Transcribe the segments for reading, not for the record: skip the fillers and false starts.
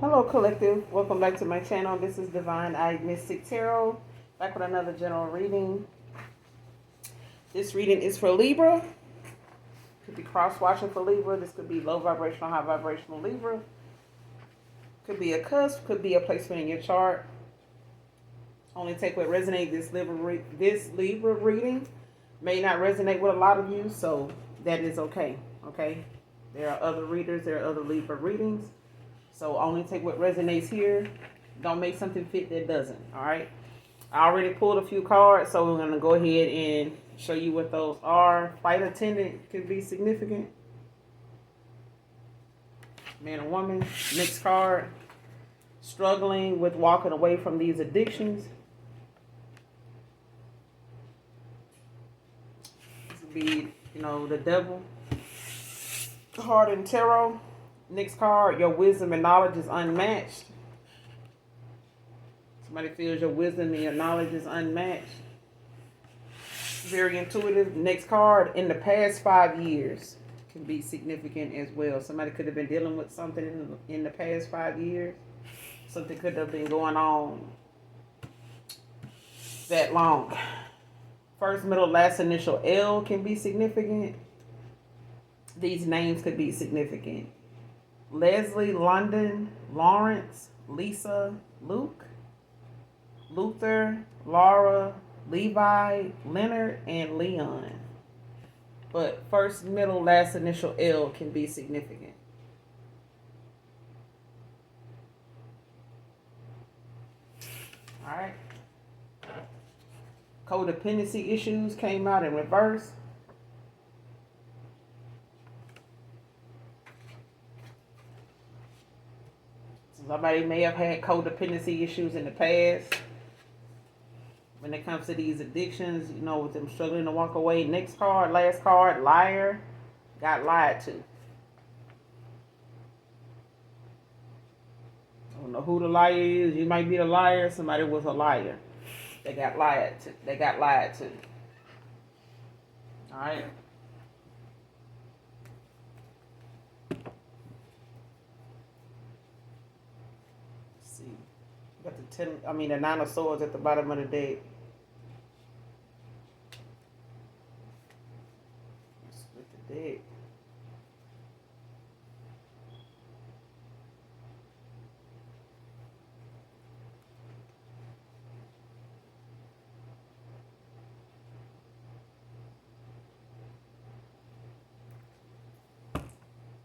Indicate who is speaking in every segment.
Speaker 1: Hello, collective. Welcome back to my channel. This is Divine Eye Mystic Tarot. Back with another general reading. This reading is for Libra. Could be cross-watching for Libra. This could be low vibrational, high vibrational Libra. Could be a cusp. Could be a placement in your chart. Only take what resonates. This Libra reading may not resonate with a lot of you, so that is okay. Okay. There are other readers. There are other Libra readings. So only take what resonates here. Don't make something fit that doesn't. All right. I already pulled a few cards, so we're going to go ahead and show you what those are. Flight attendant could be significant. Man or woman. Next card. Struggling with walking away from these addictions. This would be, the devil. Card in tarot. Next card, your wisdom and knowledge is unmatched. Somebody feels your wisdom and your knowledge is unmatched. Very intuitive. Next card, in the past 5 years, can be significant as well. Somebody could have been dealing with something in the past 5 years. Something could have been going on that long. First, middle, last initial L can be significant. These names could be significant. Leslie, London, Lawrence, Lisa, Luke, Luther, Laura, Levi, Leonard, and Leon. But first, middle, last initial L can be significant. All right. Codependency issues came out in reverse. Somebody may have had codependency issues in the past. When it comes to these addictions, with them struggling to walk away. Next card, last card, liar. Got lied to. I don't know who the liar is. You might be the liar. Somebody was a liar. They got lied to. All right. Got the 9 of swords at the bottom of the deck. Split the deck.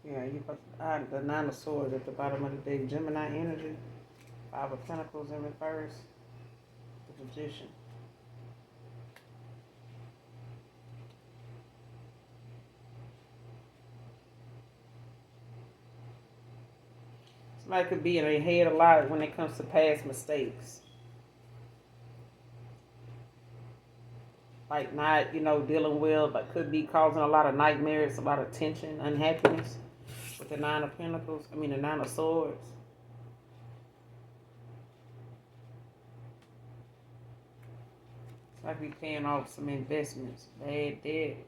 Speaker 1: Yeah, you got the 9 of swords at the bottom of the deck. Gemini energy. 5 of Pentacles in reverse. The Magician. Somebody could be in their head a lot when it comes to past mistakes. Like not, dealing well, but could be causing a lot of nightmares, a lot of tension, unhappiness. With the 9 of Pentacles, the 9 of Swords. Like we paying off some investments, bad debt.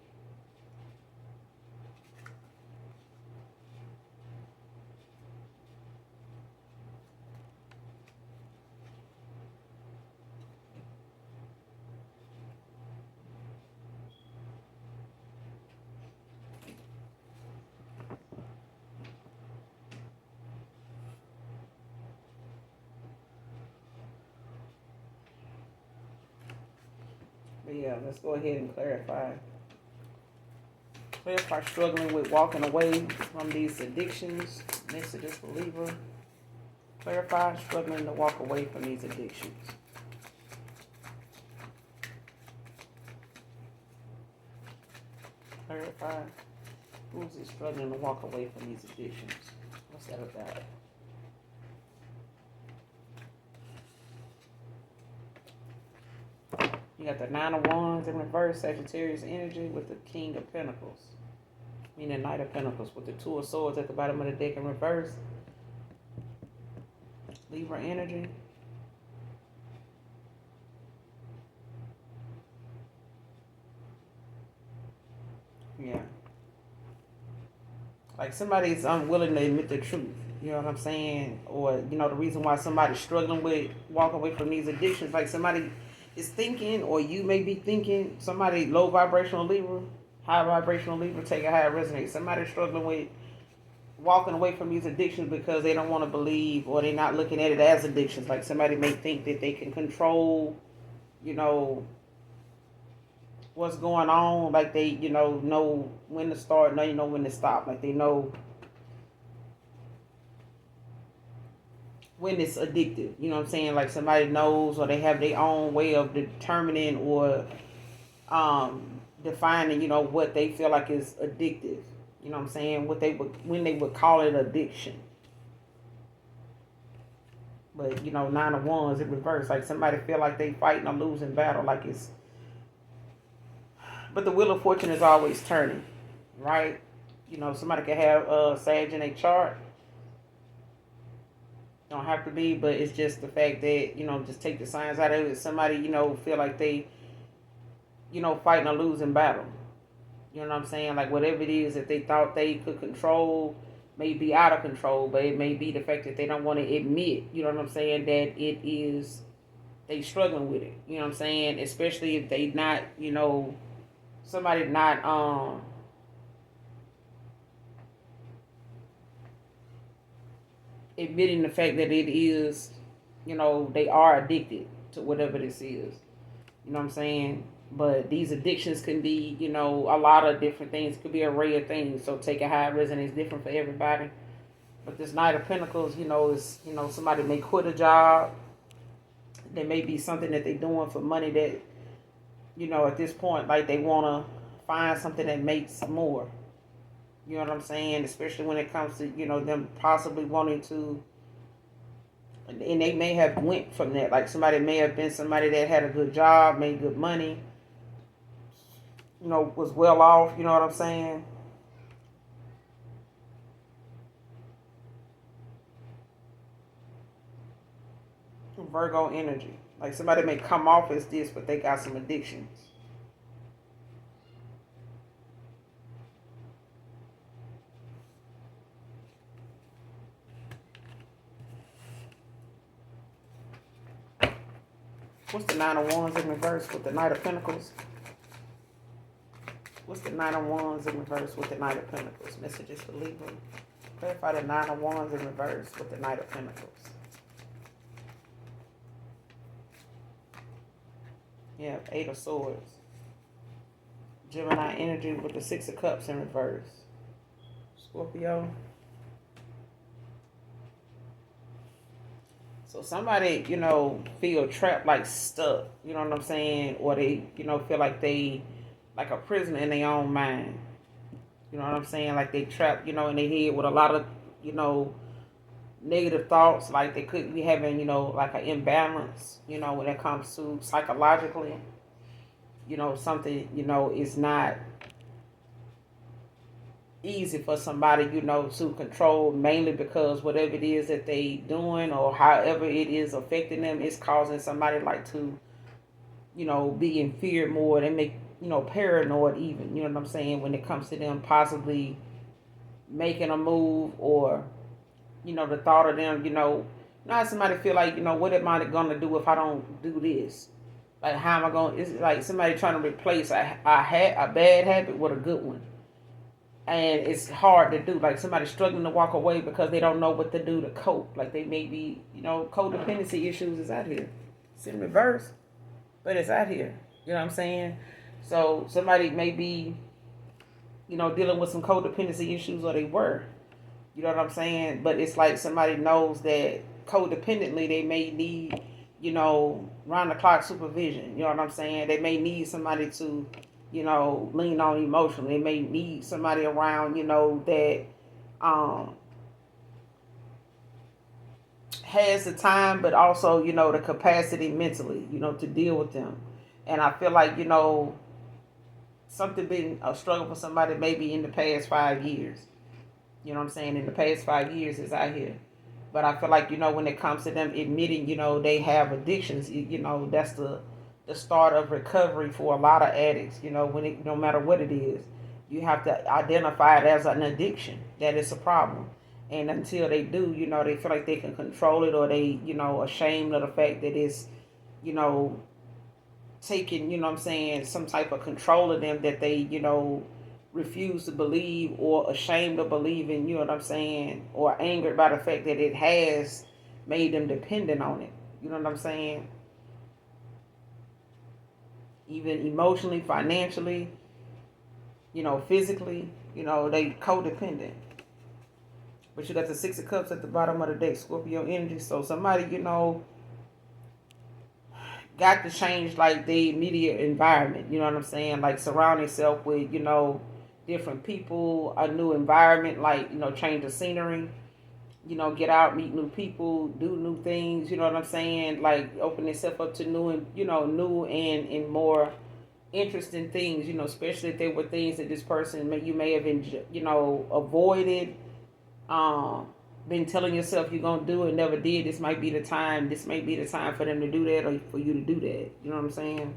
Speaker 1: But yeah, let's go ahead and clarify. Clarify struggling with walking away from these addictions. Message is for Libra. Clarify struggling to walk away from these addictions. Clarify who's it struggling to walk away from these addictions. What's that about? You got the 9 of Wands in reverse, Sagittarius energy with the King of Pentacles. Knight of Pentacles with the 2 of Swords at the bottom of the deck in reverse. Libra energy. Yeah. Like somebody's unwilling to admit the truth. You know what I'm saying? Or, the reason why somebody's struggling with walking away from these addictions. Like somebody is thinking, or you may be thinking, somebody low vibrational Libra, high vibrational Libra, take a high resonate. Somebody's struggling with walking away from these addictions because they don't want to believe, or they're not looking at it as addictions. Like somebody may think that they can control, you know, what's going on. Like they, know when to start, know when to stop. Like they know when it's addictive. You know what I'm saying? Like somebody knows, or they have their own way of determining or defining, what they feel like is addictive. You know what I'm saying? When they would call it addiction. But, 9 of Wands in reverse. Like somebody feel like they fighting a losing battle. Like it's, but the wheel of fortune is always turning, right? Somebody can have Sag in their chart. Don't have to be, but it's just the fact that, just take the signs out of it. Somebody, feel like they, fighting a losing battle. You know what I'm saying? Like whatever it is that they thought they could control may be out of control, but it may be the fact that they don't want to admit, you know what I'm saying, that they struggling with it. You know what I'm saying? Especially if they not, somebody not admitting the fact that it is, they are addicted to whatever this is. You know what I'm saying? But these addictions can be, a lot of different things. It could be an array of things. So take a high resonance different for everybody. But this Knight of Pentacles, is, somebody may quit a job. There may be something that they're doing for money that, at this point, like they want to find something that makes more. You know what I'm saying? Especially when it comes to, them possibly wanting to, and they may have went from that. Like somebody may have been somebody that had a good job, made good money, was well off, you know what I'm saying? Virgo energy. Like somebody may come off as this, but they got some addictions. What's the Nine of Wands in reverse with the Knight of Pentacles? What's the Nine of Wands in reverse with the Knight of Pentacles? Messages for Libra. Clarify the Nine of Wands in reverse with the Knight of Pentacles. Yeah, Eight of Swords. Gemini energy with the Six of Cups in reverse. Scorpio. So somebody, feel trapped, like stuck, you know what I'm saying? Or they, feel like they, like a prisoner in their own mind. You know what I'm saying? Like they trapped, in their head with a lot of, negative thoughts. Like they could be having, like an imbalance, when it comes to psychologically. Something, is not easy for somebody, to control, mainly because whatever it is that they doing or however it is affecting them is causing somebody like to, be in fear more. They make, paranoid even, you know what I'm saying, when it comes to them possibly making a move or, the thought of them, not somebody feel like, what am I going to do if I don't do this? Like, how am I going? It's like somebody trying to replace a bad habit with a good one. And it's hard to do. Like somebody struggling to walk away because they don't know what to do to cope. Like they may be, codependency issues is out here. It's in reverse, but it's out here. You know what I'm saying? So somebody may be, dealing with some codependency issues, or they were. You know what I'm saying? But it's like somebody knows that codependently they may need, round the clock supervision. You know what I'm saying? They may need somebody to, lean on emotionally. They may need somebody around, that has the time, but also, the capacity mentally, to deal with them. And I feel like, something been a struggle for somebody maybe in the past 5 years. You know what I'm saying? In the past 5 years is out here. But I feel like, when it comes to them admitting, they have addictions, that's the start of recovery for a lot of addicts. No matter what it is, you have to identify it as an addiction. That is a problem. And until they do, they feel like they can control it, or they, ashamed of the fact that it's, you know, taking, some type of control of them that they, refuse to believe, or ashamed of believing, or angered by the fact that it has made them dependent on it. You know what I'm saying? Even emotionally, financially, physically, they codependent. But you got the Six of Cups at the bottom of the deck, Scorpio energy. So somebody, got to change like the immediate environment. You know what I'm saying? Like surround yourself with, different people, a new environment, like, change the scenery, get out, meet new people, do new things, you know what I'm saying? Like open yourself up to new and, new and more interesting things, especially if they were things that this person you may have, avoided, um, been telling yourself you're gonna do it, never did. This might be the time. This may be the time for them to do that, or for you to do that. You know what I'm saying?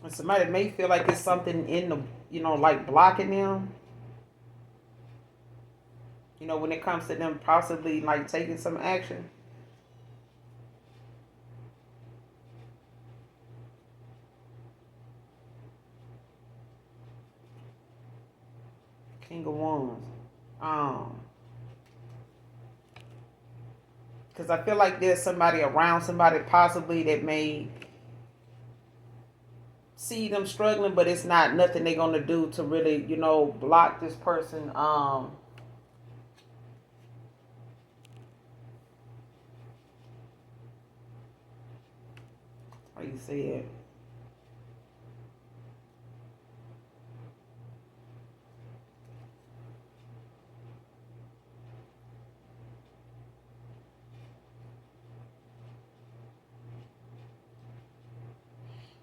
Speaker 1: And somebody may feel like it's something in the, like blocking them. When it comes to them possibly like taking some action. King of Wands. Um, because I feel like there's somebody around, somebody possibly that may see them struggling, but it's not nothing they're gonna do to really, block this person. How you say it?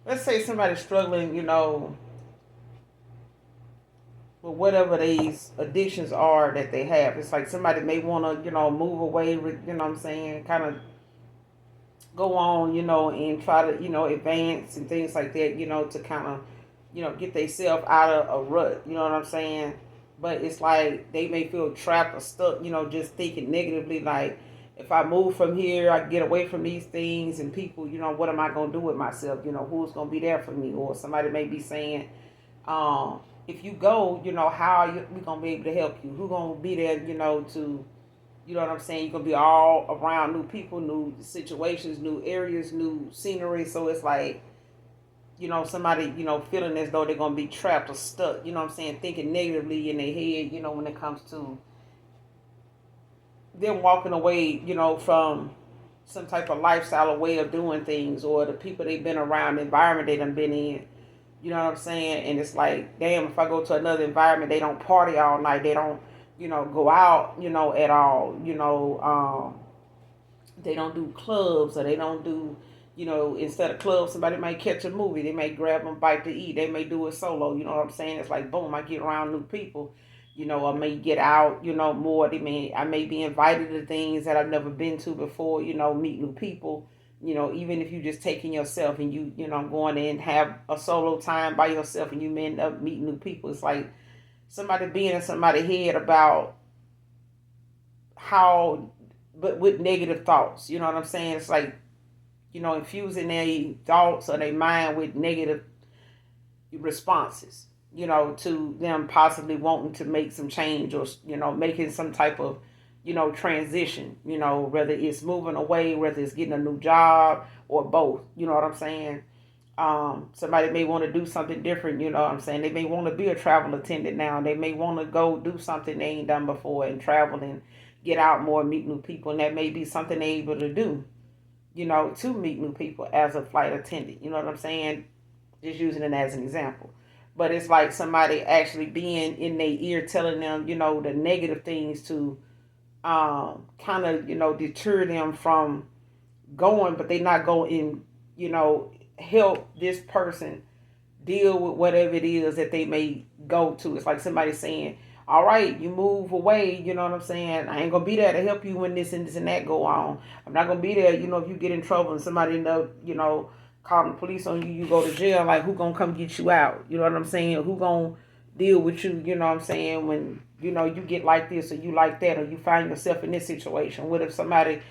Speaker 1: Let's say somebody's struggling, with whatever these addictions are that they have. It's like somebody may want to, move away, what I'm saying, kind of go on, and try to, advance and things like that, to kind of, get themselves out of a rut, you know what I'm saying? But it's like they may feel trapped or stuck, just thinking negatively, like, if I move from here, I get away from these things and people, what am I going to do with myself? Who's going to be there for me? Or somebody may be saying, if you go, how are we going to be able to help you? Who's going to be there, to, you know what I'm saying? You're going to be all around new people, new situations, new areas, new scenery. So it's like, somebody, feeling as though they're going to be trapped or stuck, you know what I'm saying? Thinking negatively in their head, when it comes to them walking away, from some type of lifestyle or way of doing things, or the people they've been around, the environment they done been in. You know what I'm saying? And it's like, damn, if I go to another environment, they don't party all night. They don't, go out, at all. They don't do clubs, or they don't do, instead of clubs, somebody might catch a movie. They may grab them bite to eat. They may do it solo. You know what I'm saying? It's like, boom, I get around new people. I may get out, more. I may be invited to things that I've never been to before, meet new people. Even if you just taking yourself and going in and have a solo time by yourself, and you may end up meeting new people. It's like somebody being in somebody's head about how, but with negative thoughts. You know what I'm saying? It's like, infusing their thoughts or their mind with negative responses, to them possibly wanting to make some change, or, making some type of, transition, whether it's moving away, whether it's getting a new job, or both. You know what I'm saying? Somebody may want to do something different, you know what I'm saying? They may want to be a travel attendant now. They may want to go do something they ain't done before and travel and get out more, meet new people. And that may be something they're able to do, to meet new people as a flight attendant. You know what I'm saying? Just using it as an example. But it's like somebody actually being in their ear telling them, the negative things to kind of, deter them from going, but they not going, help this person deal with whatever it is that they may go to. It's like somebody saying, all right, you move away, you know what I'm saying? I ain't gonna be there to help you when this and that go on. I'm not gonna be there, if you get in trouble and somebody end up, calling the police on you, you go to jail, like who gonna come get you out? You know what I'm saying? Who gonna deal with you, you know what I'm saying, when, you get like this or you like that or you find yourself in this situation. What if somebody,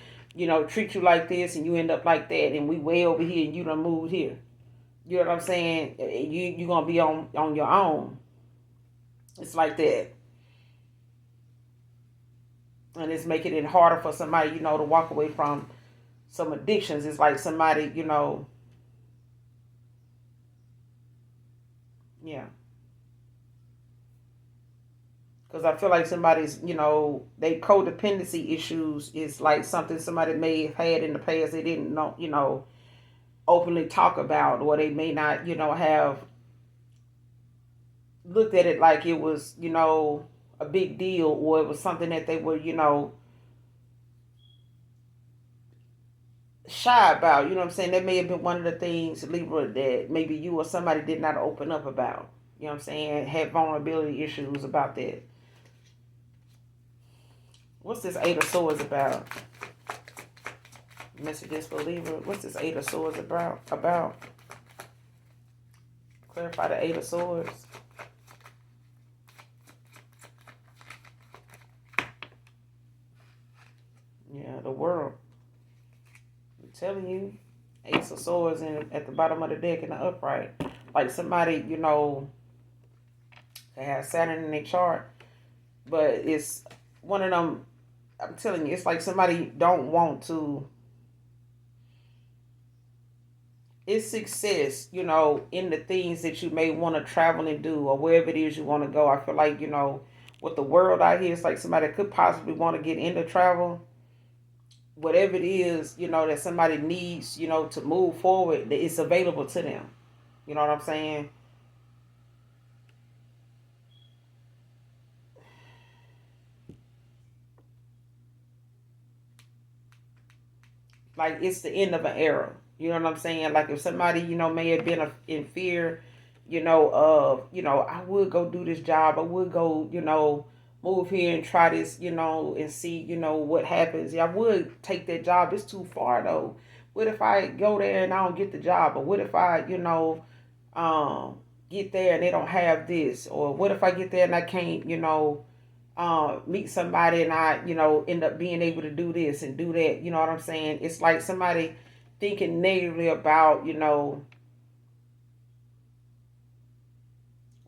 Speaker 1: treat you like this and you end up like that and we way over here and you done moved here? You know what I'm saying? You gonna be on your own. It's like that. And it's making it harder for somebody, to walk away from some addictions. It's like somebody, yeah. Because I feel like somebody's, they codependency issues is like something somebody may have had in the past they didn't know, openly talk about, or they may not, have looked at it like it was, a big deal, or it was something that they were, shy about. You know what I'm saying? That may have been one of the things, Libra, that maybe you or somebody did not open up about. You know what I'm saying? Had vulnerability issues about that. What's this Eight of Swords about? Messages for Libra. What's this Eight of Swords about? Clarify the Eight of Swords. Yeah, the world. I'm telling you, Ace of Swords at the bottom of the deck in the upright. Like somebody, they have Saturn in their chart, but it's one of them. I'm telling you, it's like somebody don't want to. It's success, in the things that you may want to travel and do, or wherever it is you want to go. I feel like, with the world out here, it's like somebody could possibly want to get into travel. Whatever it is, that somebody needs, to move forward, it's available to them. You know what I'm saying? Like it's the end of an era. You know what I'm saying? Like if somebody, may have been in fear, of, I would go do this job. I would go, move here and try this, and see, what happens. Yeah, I would take that job. It's too far though. What if I go there and I don't get the job? Or what if I, get there and they don't have this? Or what if I get there and I can't, meet somebody and I, end up being able to do this and do that. You know what I'm saying? It's like somebody thinking negatively about,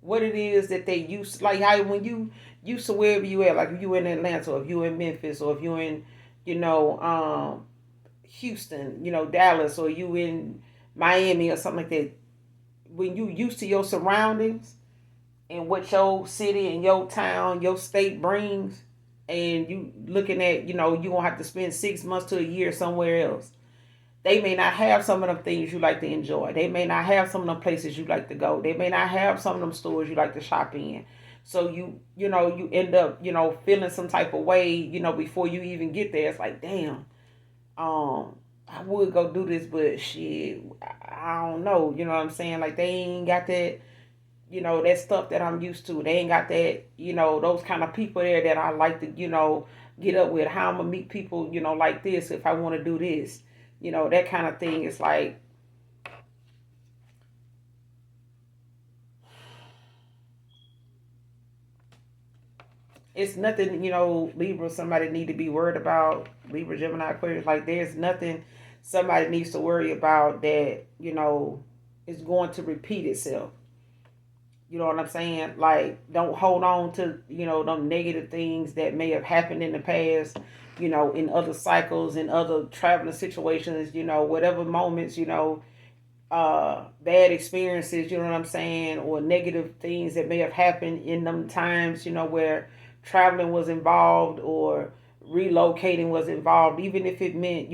Speaker 1: what it is that they used, like how when you used to wherever you at, like if you in Atlanta or if you in Memphis or if you in, Houston, Dallas, or you in Miami or something like that. When you used to your surroundings and what your city and your town, your state brings, and you looking at, you gonna have to spend 6 months to a year somewhere else. They may not have some of them things you like to enjoy. They may not have some of them places you like to go. They may not have some of them stores you like to shop in. So you end up, feeling some type of way, before you even get there. It's like, damn, I would go do this, but shit, I don't know. You know what I'm saying? Like they ain't got that, that stuff that I'm used to. They ain't got that, those kind of people there that I like to, get up with. How I'm gonna meet people, like this if I want to do this, that kind of thing. It's like it's nothing, Libra, somebody need to be worried about. Libra, Gemini, Aquarius, like there's nothing somebody needs to worry about that, is going to repeat itself. You know what I'm saying? Like, don't hold on to, them negative things that may have happened in the past, in other cycles, in other traveling situations, whatever moments, bad experiences, you know what I'm saying, or negative things that may have happened in them times, where traveling was involved or relocating was involved, even if it meant,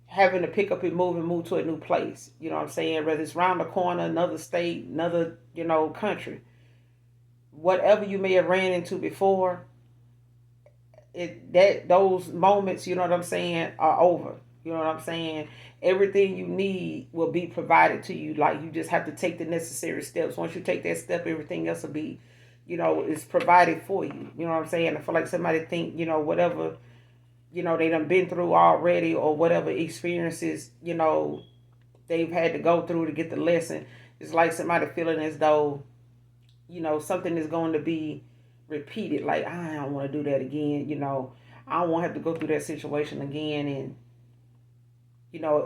Speaker 1: having to pick up and move to a new place. You know what I'm saying? Whether it's around the corner, another state, another, country. Whatever you may have ran into before, those moments, you know what I'm saying, are over. You know what I'm saying? Everything you need will be provided to you. Like, you just have to take the necessary steps. Once you take that step, everything else will be, is provided for you. You know what I'm saying? I feel like somebody think, whatever, they done been through already, or whatever experiences, they've had to go through to get the lesson. It's like somebody feeling as though, something is going to be repeated. Like, I don't want to do that again. I don't want to have to go through that situation again. And,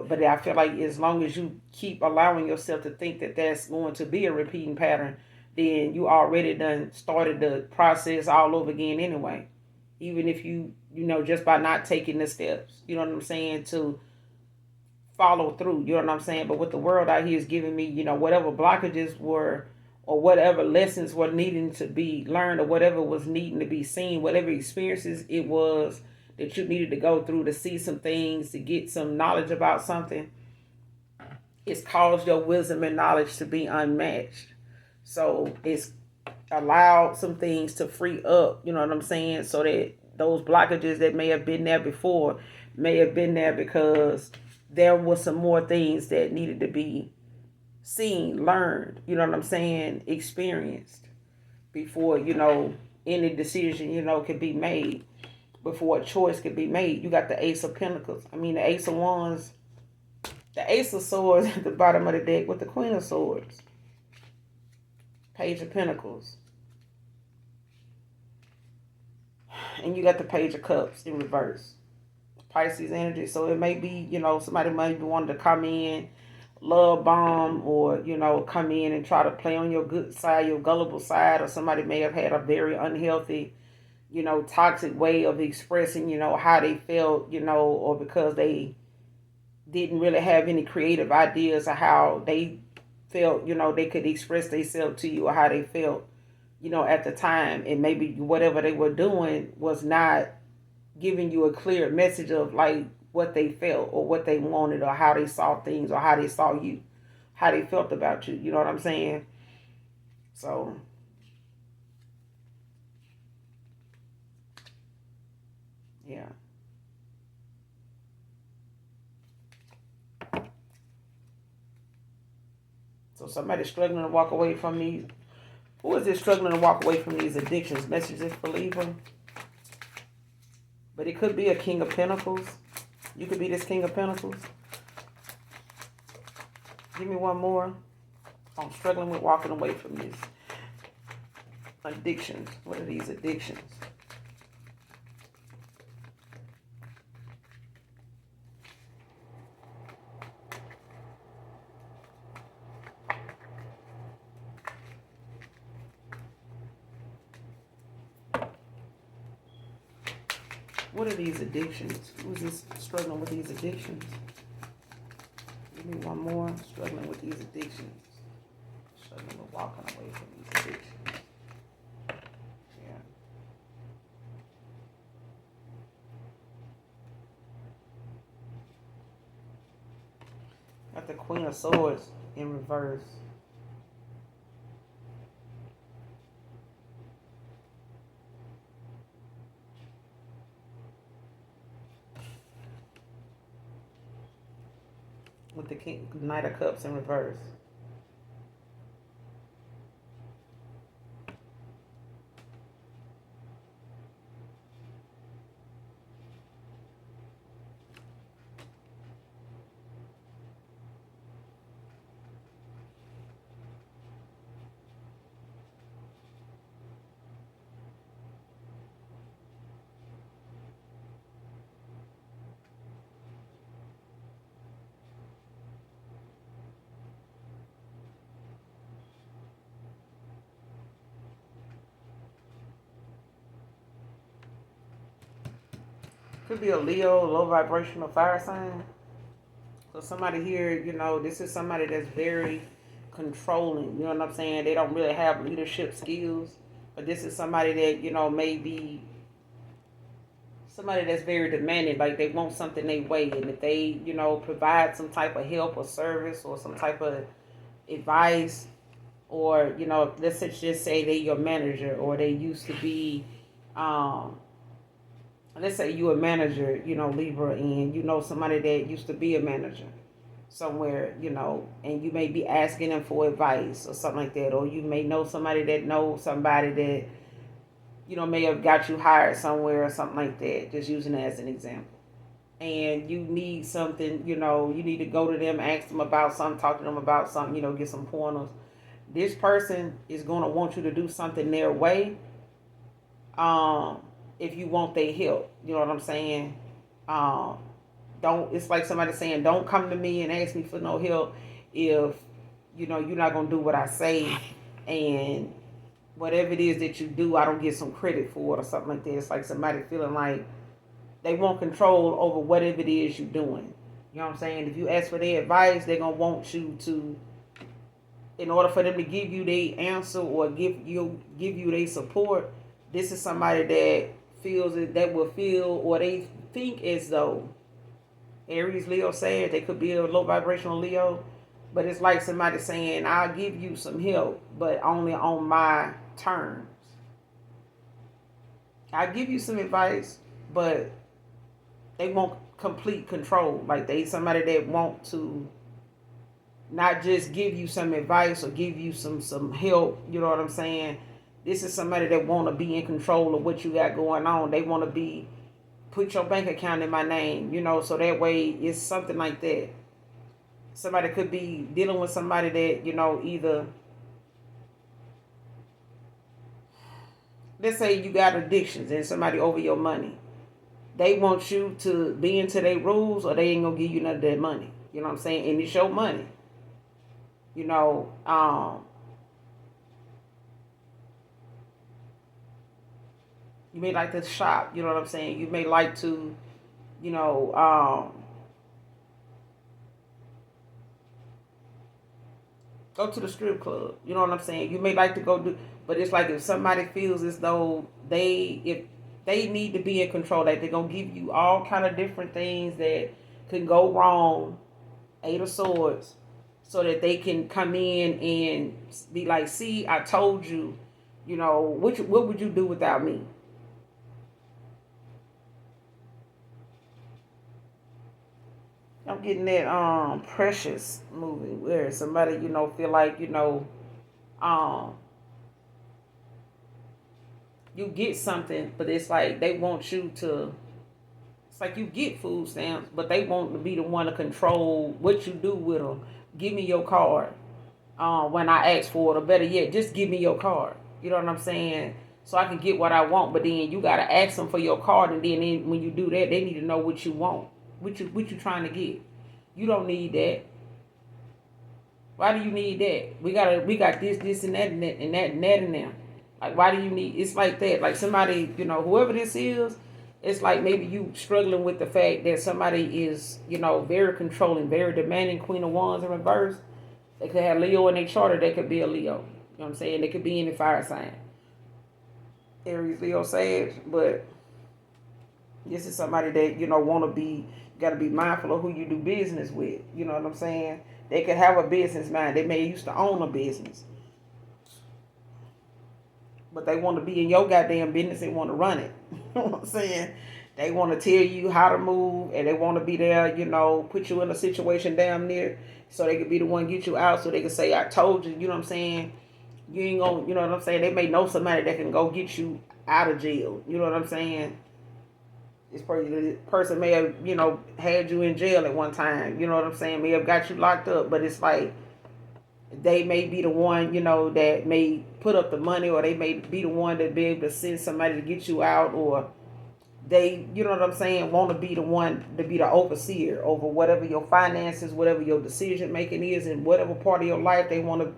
Speaker 1: but I feel like as long as you keep allowing yourself to think that that's going to be a repeating pattern, then you already done started the process all over again anyway. Even if just by not taking the steps, you know what I'm saying, to follow through, you know what I'm saying? But what the world out here is giving me, whatever blockages were, or whatever lessons were needing to be learned, or whatever was needing to be seen, whatever experiences it was that you needed to go through to see some things, to get some knowledge about something, it's caused your wisdom and knowledge to be unmatched. So it's allowed some things to free up, you know what I'm saying? So that those blockages that may have been there before may have been there because there was some more things that needed to be seen, learned, you know what I'm saying, experienced before, any decision, could be made, before a choice could be made. You got the Ace of Pentacles. I mean, the Ace of Wands, the Ace of Swords at the bottom of the deck with the Queen of Swords, Page of Pentacles. And you got the Page of Cups in reverse. Pisces energy. So it may be, somebody might be wanting to come in, love bomb, or, come in and try to play on your good side, your gullible side, or somebody may have had a very unhealthy, toxic way of expressing, how they felt, or because they didn't really have any creative ideas of how they felt, they could express themselves to you, or how they felt, at the time. And maybe whatever they were doing was not giving you a clear message of like what they felt, or what they wanted, or how they saw things, or how they saw you, how they felt about you. You know what I'm saying? So yeah. So somebody's struggling to walk away from these. Who is it struggling to walk away from these addictions? Messages for Libra. But it could be a King of Pentacles. You could be this King of Pentacles. Give me one more. I'm struggling with walking away from these addictions. What are these addictions? What are these addictions? Who's this struggling with these addictions? Give me one more. Struggling with these addictions. Struggling with walking away from these addictions. Yeah. Got the Queen of Swords in reverse. With the Knight of Cups in reverse. Could be a Leo, low vibrational fire sign. So somebody here, this is somebody that's very controlling. You know what I'm saying? They don't really have leadership skills. But this is somebody that, may be somebody that's very demanding. Like, they want something their way. And if they, provide some type of help or service, or some type of advice, or, let's just say they your manager, or they used to be, let's say you a manager, Libra, and you know somebody that used to be a manager somewhere, and you may be asking them for advice or something like that, or you may know somebody that knows somebody that, may have got you hired somewhere or something like that, just using it as an example. And you need something, you need to go to them, ask them about something, talk to them about something, get some pointers. This person is going to want you to do something their way, if you want their help. You know what I'm saying? Um, don't, it's like somebody saying, don't come to me and ask me for no help if, you're not going to do what I say, and whatever it is that you do, I don't get some credit for it or something like that. It's like somebody feeling like they want control over whatever it is you're doing. You know what I'm saying? If you ask for their advice, they're going to want you to, in order for them to give you their answer or give you their support, this is somebody that feels it, that will feel, or they think as though, Aries, Leo, Sag, they could be a low vibrational Leo, but it's like somebody saying, I'll give you some help, but only on my terms. I give you some advice, but they want complete control. Like they somebody that want to not just give you some advice or give you some help. You know what I'm saying? This is somebody that want to be in control of what you got going on. They want to be, put your bank account in my name, so that way it's something like that. Somebody could be dealing with somebody that, either, let's say you got addictions and somebody over your money. They want you to be into their rules or they ain't going to give you none of that money. You know what I'm saying? And it's your money. You may like to shop, you know what I'm saying? You may like to, go to the strip club. You know what I'm saying? You may like to go do, but it's like if somebody feels as though if they need to be in control, that they're going to give you all kind of different things that can go wrong, Eight of Swords, so that they can come in and be like, see, I told you, what would you do without me? I'm getting that Precious movie where somebody, feel like, um you get something, but it's like they want you to, it's like you get food stamps, but they want to be the one to control what you do with them. Give me your card when I ask for it, or better yet, just give me your card. You know what I'm saying? So I can get what I want, but then you gotta ask them for your card, and then when you do that, they need to know what you want, what you trying to get. You don't need that. Why do you need that? We got this and that and that and that and that and that. Like, why do you need? It's like that. Like somebody, whoever this is, it's like maybe you struggling with the fact that somebody is, very controlling, very demanding. Queen of Wands in reverse. They could have Leo in their chart, or they could be a Leo. You know what I'm saying? They could be in the fire sign. Aries, Leo, Sag, but this is somebody that, want to be, got to be mindful of who you do business with. You know what I'm saying? They could have a business mind. They may used to own a business, but they want to be in your goddamn business and want to run it. You know what I'm saying? They want to tell you how to move, and they want to be there, put you in a situation damn near so they could be the one get you out, so they can say, I told you, you know what I'm saying? You ain't gonna, you know what I'm saying? They may know somebody that can go get you out of jail. You know what I'm saying? This person may have, had you in jail at one time. You know what I'm saying? May have got you locked up, but it's like they may be the one, that may put up the money, or they may be the one that be able to send somebody to get you out, or they, you know what I'm saying, want to be the one to be the overseer over whatever your finances, whatever your decision making is, and whatever part of your life they want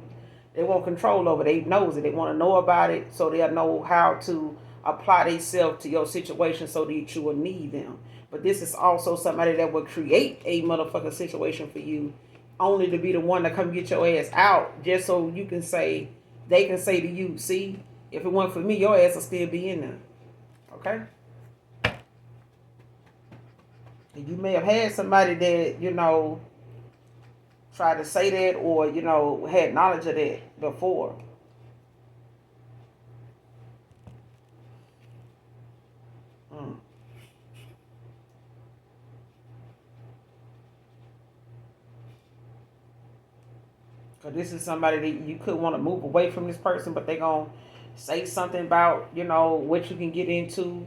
Speaker 1: control over. They knows it. They want to know about it, so they'll know how to apply themselves to your situation so that you will need them. But this is also somebody that will create a motherfucking situation for you, only to be the one to come get your ass out, just so you can say, they can say to you, see, if it weren't for me, your ass will still be in there. Okay? And you may have had somebody that, tried to say that, or, had knowledge of that before. Because this is somebody that you could want to move away from this person, but they going to say something about, what you can get into.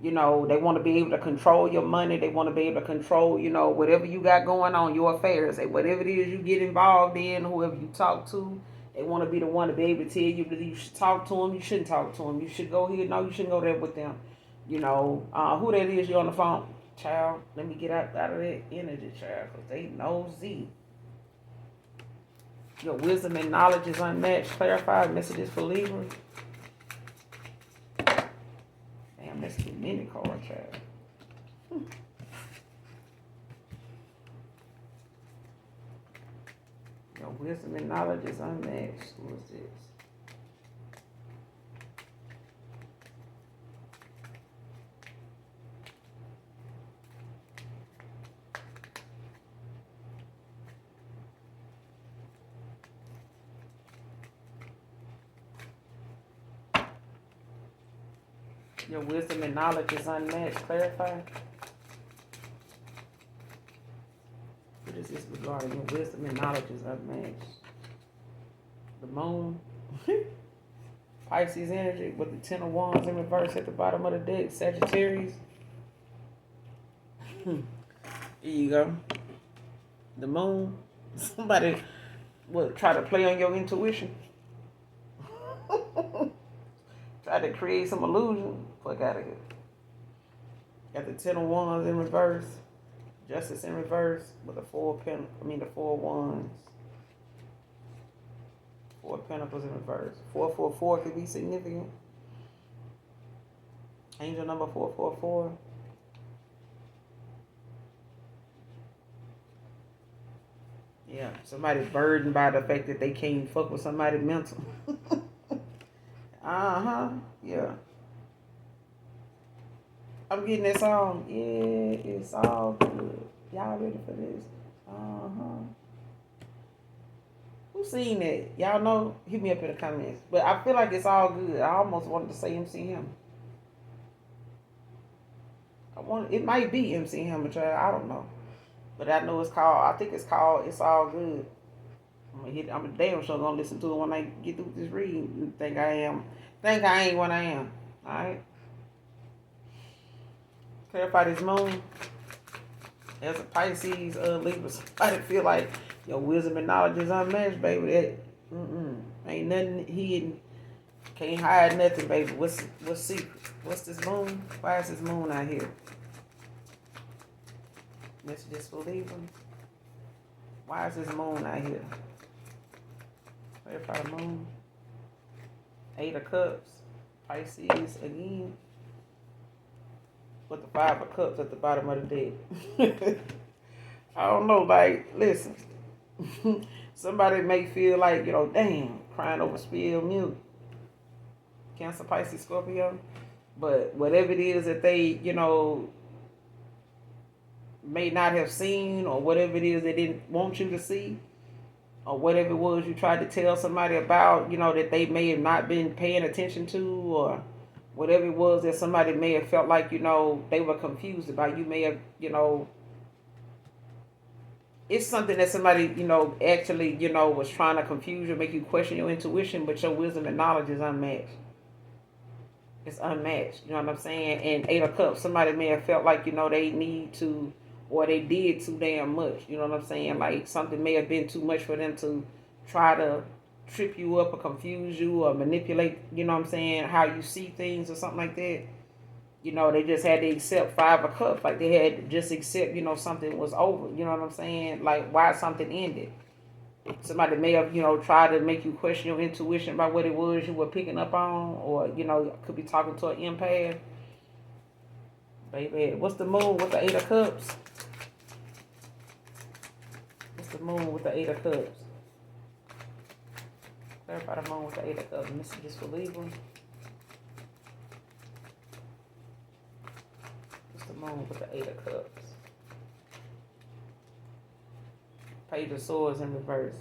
Speaker 1: They want to be able to control your money. They want to be able to control, whatever you got going on, your affairs. Whatever it is you get involved in, whoever you talk to, they want to be the one to be able to tell you that you should talk to them, you shouldn't talk to them. You should go here. No, you shouldn't go there with them. Who that is you on the phone. Child, let me get out of that energy, child, because they nosy. Your wisdom and knowledge is unmatched. Clarify messages for Libra. Damn, that's too many cards, child. Your wisdom and knowledge is unmatched. Who is this? Your wisdom and knowledge is unmatched. Clarify. What is this regarding? Your wisdom and knowledge is unmatched. The moon. Pisces energy with the 10 of Wands in reverse at the bottom of the deck. Sagittarius. Here you go. The moon. Somebody will try to play on your intuition. Try to create some illusion. Fuck out of here. Got the 10 of Wands in reverse. Justice in reverse with the 4 of Wands. 4 of Pentacles in reverse. 444 could be significant. Angel number 444. Yeah, somebody burdened by the fact that they can't fuck with somebody mental. Yeah. I'm getting this song. Yeah, it's all good. Y'all ready for this? Who seen it? Y'all know? Hit me up in the comments. But I feel like it's all good. I almost wanted to say MC Hammer. It might be MC Hammer, child. I don't know. But I know I think it's called It's All Good. I'm a damn sure gonna listen to it when I get through this reading. You think I ain't what I am. Alright? Clarify this moon. As a Pisces, Libra, somebody feel like your wisdom and knowledge is unmatched, baby. That ain't nothing hidden. Can't hide nothing, baby. What's secret? What's this moon? Why is this moon out here? Messages for Libra. Why is this moon out here? Clarify the moon. 8 of Cups. Pisces again. With the 5 of Cups at the bottom of the deck. I don't know, like, listen. Somebody may feel like, damn, crying over spilled milk. Cancer, Pisces, Scorpio. But whatever it is that they, may not have seen, or whatever it is they didn't want you to see, or whatever it was you tried to tell somebody about, that they may have not been paying attention to, or whatever it was that somebody may have felt like, they were confused about. You may have, it's something that somebody, actually, was trying to confuse you, make you question your intuition, but your wisdom and knowledge is unmatched. It's unmatched, you know what I'm saying? And 8 of Cups, somebody may have felt like, they need to, or they did too damn much, you know what I'm saying? Like, something may have been too much for them to try to trip you up or confuse you or manipulate, you know what I'm saying, how you see things or something like that. They just had to accept 5 of Cups. Like, they had to just accept, something was over. You know what I'm saying? Like, why something ended. Somebody may have, tried to make you question your intuition about what it was you were picking up on. Or, could be talking to an empath. Baby, what's the moon with the 8 of Cups? What's the moon with the 8 of Cups? Clarify the moon with the 8 of Cups. Messages for Libra. The moon with the 8 of Cups. Page of Swords in reverse.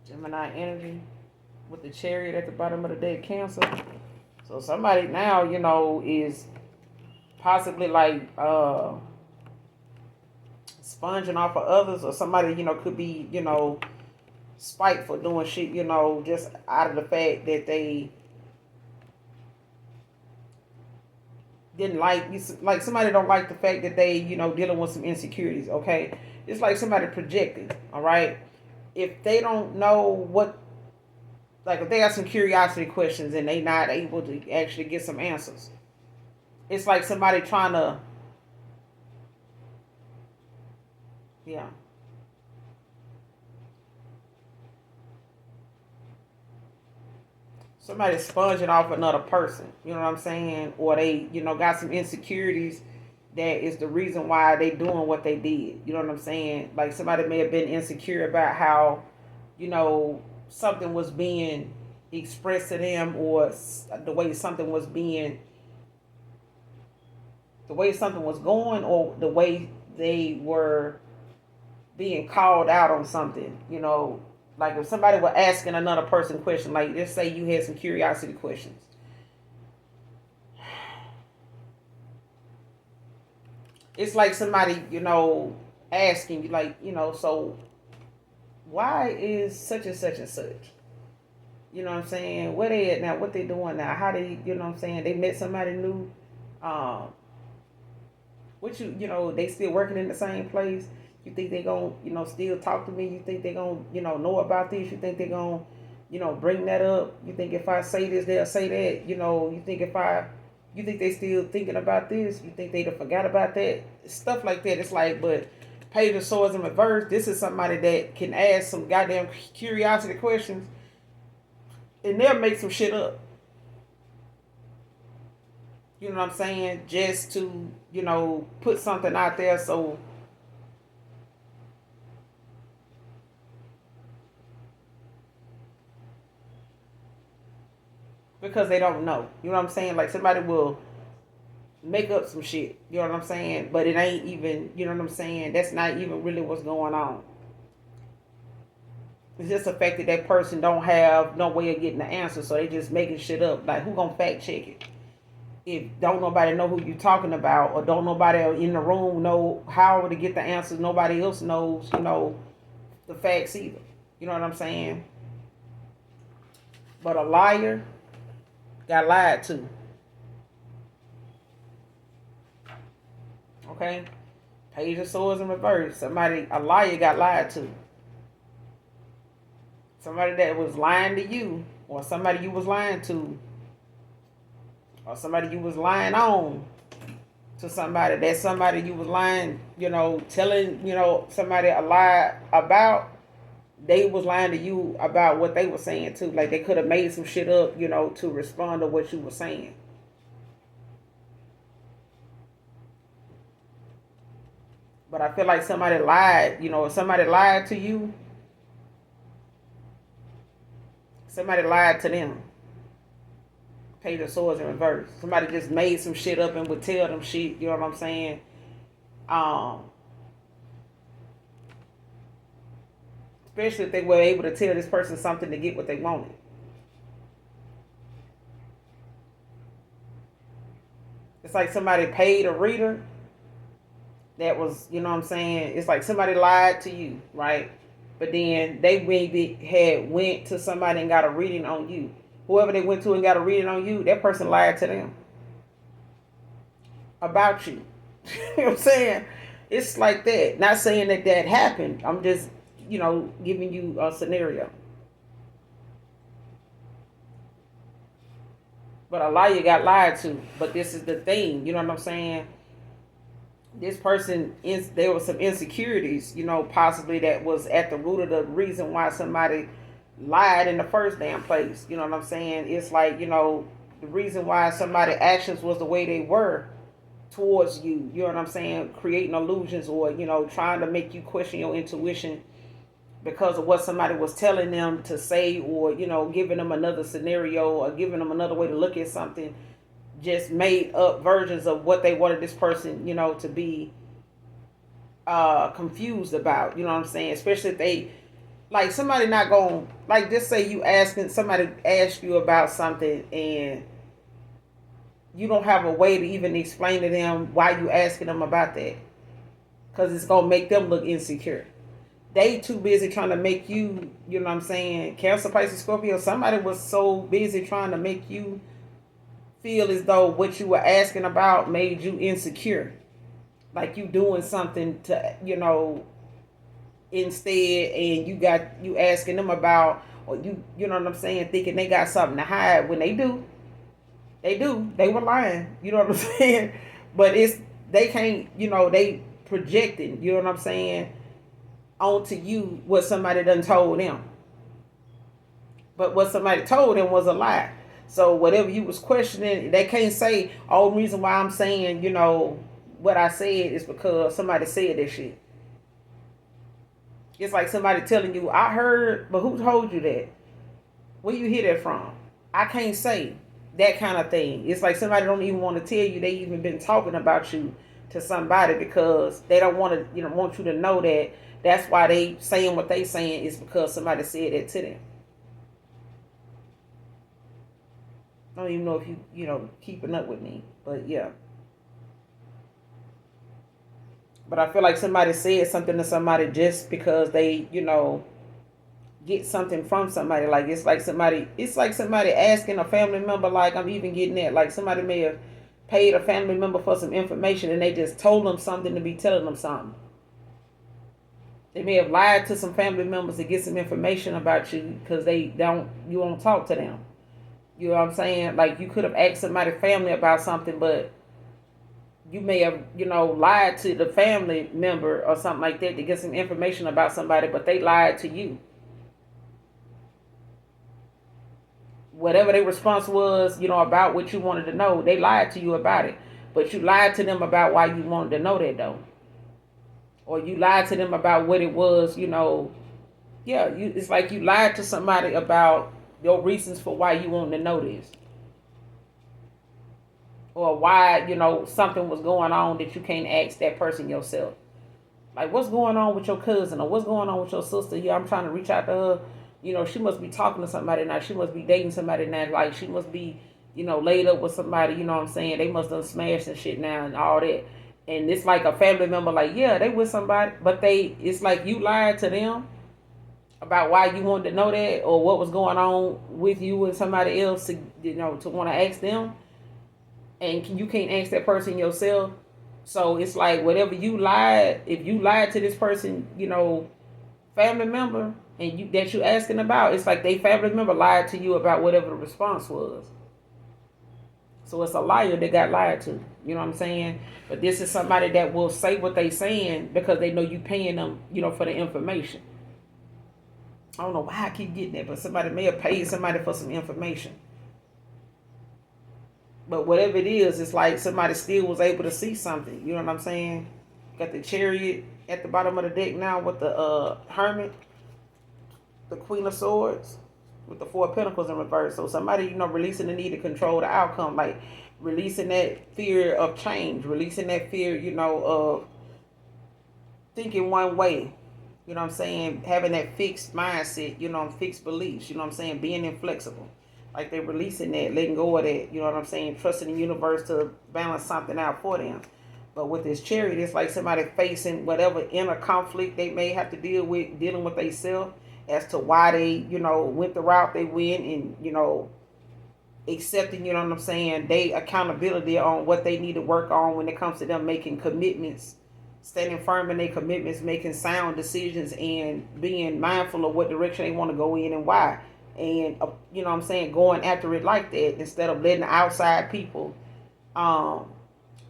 Speaker 1: Gemini energy with the Chariot at the bottom of the deck. Cancer. So somebody now, is possibly like sponging off of others, or somebody, could be, spiteful, doing shit, just out of the fact that they didn't like somebody don't like the fact that they, dealing with some insecurities, okay? It's like somebody projecting, all right? If they don't know what, like if they got some curiosity questions and they not able to actually get some answers, it's like somebody trying to, yeah. Somebody sponging off another person, you know what I'm saying? Or they, got some insecurities that is the reason why they doing what they did. You know what I'm saying? Like somebody may have been insecure about how, something was being expressed to them, or the way something was going, or the way they were being called out on something, like if somebody were asking another person question, like let's say you had some curiosity questions. It's like somebody, asking you, like, so why is such and such and such? You know what I'm saying? Where they at now? What they doing now? How they, you know what I'm saying? They met somebody new. Um, what they still working in the same place? You think they gonna, still talk to me? You think they gonna, know about this? You think they gonna, bring that up? You think if I say this, they'll say that? You think they still thinking about this? You think they'd have forgot about that? Stuff like that. It's like, but Page of Swords in reverse, this is somebody that can ask some goddamn curiosity questions and they'll make some shit up. You know what I'm saying? Just to, put something out there so because they don't know. You know what I'm saying? Like somebody will make up some shit. You know what I'm saying? But it ain't even, you know what I'm saying? That's not even really what's going on. It's just the fact that that person don't have no way of getting the answer, so they just making shit up. Like who gonna fact check it? If don't nobody know who you talking about, or don't nobody in the room know how to get the answers, nobody else knows, the facts either. You know what I'm saying? But a liar got lied to. Okay? Page of Swords in reverse. A liar got lied to. Somebody that was lying to you, or somebody you was lying to, or somebody you was lying on to somebody. That somebody you was lying, telling, somebody a lie about, they was lying to you about what they were saying too. Like they could have made some shit up, to respond to what you were saying. But I feel like somebody lied, if somebody lied to you, somebody lied to them. Page of Swords in reverse. Somebody just made some shit up and would tell them shit, you know what I'm saying? Especially if they were able to tell this person something to get what they wanted. It's like somebody paid a reader that was, you know what I'm saying? It's like somebody lied to you, right? But then they maybe had went to somebody and got a reading on you. Whoever they went to and got a reading on you, that person lied to them about you. You know what I'm saying? It's like that. Not saying that that happened. I'm just, giving you a scenario. But a liar got lied to. But this is the thing. You know what I'm saying? This person, there was some insecurities, possibly that was at the root of the reason why somebody lied in the first damn place. You know what I'm saying? It's like, the reason why somebody's actions was the way they were towards you. You know what I'm saying? Creating illusions, or, trying to make you question your intuition because of what somebody was telling them to say, or, giving them another scenario, or giving them another way to look at something. Just made up versions of what they wanted this person, to be confused about. You know what I'm saying? Especially if they, like somebody not going, like just say you asking, somebody ask you about something and you don't have a way to even explain to them why you asking them about that. Because it's going to make them look insecure. they too busy trying to make you, you know what I'm saying, Cancer, Pisces, Scorpio, somebody was so busy trying to make you feel as though what you were asking about made you insecure. Like you doing something to, instead, and you asking them about, or you know what I'm saying, thinking they got something to hide when they do. They were lying, you know what I'm saying? But they can't, they projecting, you know what I'm saying, onto you what somebody done told them. But what somebody told them was a lie. So whatever you was questioning, they can't say, oh, the reason why I'm saying, what I said is because somebody said that shit. It's like somebody telling you, I heard, but who told you that? Where you hear that from? I can't say. That kind of thing. It's like somebody don't even want to tell you they even been talking about you to somebody because they don't want to, want you to know that that's why they saying what they saying is because somebody said that to them. I don't even know if you keeping up with me, but yeah. But I feel like somebody said something to somebody just because they, get something from somebody. Like it's like somebody asking a family member, like I'm even getting that. Like somebody may have paid a family member for some information and they just told them something to be telling them something. They may have lied to some family members to get some information about you because you won't talk to them. You know what I'm saying? Like you could have asked somebody family about something, but you may have, lied to the family member or something like that to get some information about somebody, but they lied to you. Whatever their response was, about what you wanted to know, they lied to you about it. But you lied to them about why you wanted to know that though. Or you lied to them about what it was, it's like you lied to somebody about your reasons for why you wanted to know this. Or why, something was going on that you can't ask that person yourself. Like, what's going on with your cousin? Or what's going on with your sister? Yeah, I'm trying to reach out to her. She must be talking to somebody now. She must be dating somebody now. Like, she must be, laid up with somebody, you know what I'm saying? They must have smashed and shit now and all that. And it's like a family member, like, yeah, they with somebody. But it's like you lied to them about why you wanted to know that or what was going on with you and somebody else to, to want to ask them. And you can't ask that person yourself. So it's like whatever you lied, if you lied to this person, family member, and that you asking about, it's like they family member lied to you about whatever the response was. So it's a liar that got lied to. You know what I'm saying? But this is somebody that will say what they saying because they know you paying them, for the information. I don't know why I keep getting that, but somebody may have paid somebody for some information. But whatever it is, it's like somebody still was able to see something. You know what I'm saying? Got the Chariot at the bottom of the deck now with the Hermit, the Queen of Swords, with the Four of Pentacles in reverse. So somebody, releasing the need to control the outcome, like releasing that fear of change, releasing that fear, of thinking one way. You know what I'm saying? Having that fixed mindset, fixed beliefs, you know what I'm saying? Being inflexible. Like they're releasing that, letting go of that, you know what I'm saying? Trusting the universe to balance something out for them. But with this Chariot, it's like somebody facing whatever inner conflict they may have to dealing with themselves as to why they, went the route they went and, accepting, you know what I'm saying, they accountability on what they need to work on when it comes to them making commitments, standing firm in their commitments, making sound decisions and being mindful of what direction they want to go in and why. And, you know what I'm saying, going after it like that instead of letting outside people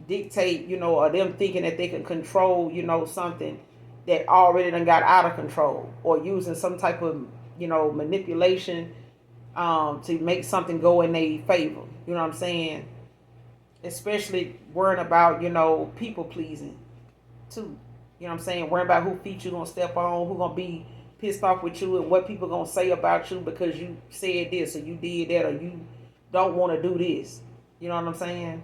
Speaker 1: dictate, or them thinking that they can control, something that already done got out of control, or using some type of, manipulation to make something go in their favor. You know what I'm saying? Especially worrying about, people pleasing too. You know what I'm saying? Worrying about who feet you gonna step on, who gonna be pissed off with you and what people gonna say about you because you said this or you did that or you don't want to do this. You know what I'm saying?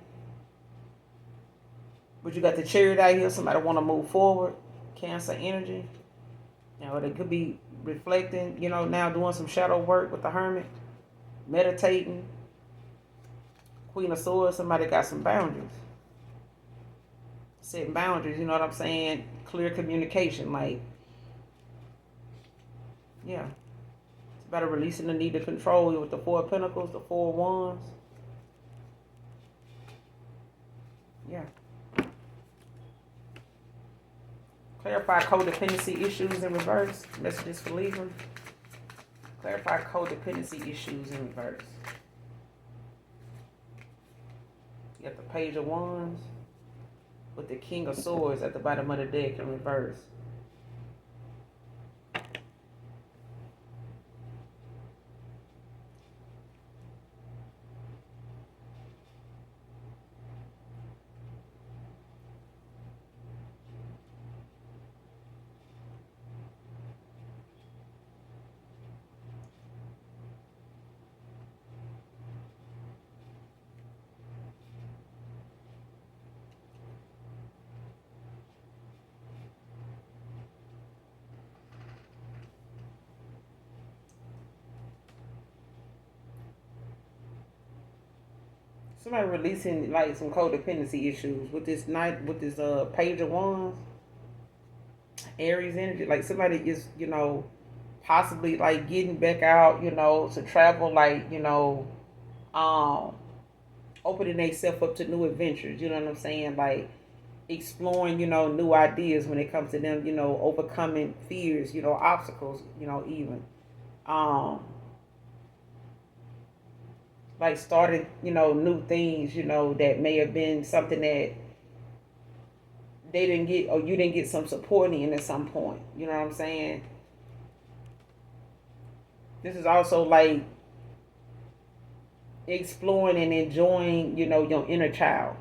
Speaker 1: But you got the Chariot out here. Somebody want to move forward. Cancer energy. They could be reflecting, now doing some shadow work with the Hermit. Meditating. Queen of Swords. Somebody got some boundaries. Setting boundaries, you know what I'm saying? Clear communication. Like, Yeah. It's about releasing the need to control with the Four of Pentacles, the Four of Wands. Yeah. Clarify codependency issues in reverse. Messages for Libra. Clarify codependency issues in reverse. You got the Page of Wands with the King of Swords at the bottom of the deck in reverse. Somebody releasing like some codependency issues with this night, with this Page of Wands, Aries energy. Like somebody is, possibly like getting back out, to travel, like, um, opening themselves up to new adventures. You know what I'm saying? Like exploring, new ideas when it comes to them, overcoming fears, obstacles, even. Um, like starting, new things, that may have been something that they didn't get, or you didn't get some support in at some point. You know what I'm saying? This is also like exploring and enjoying, your inner child.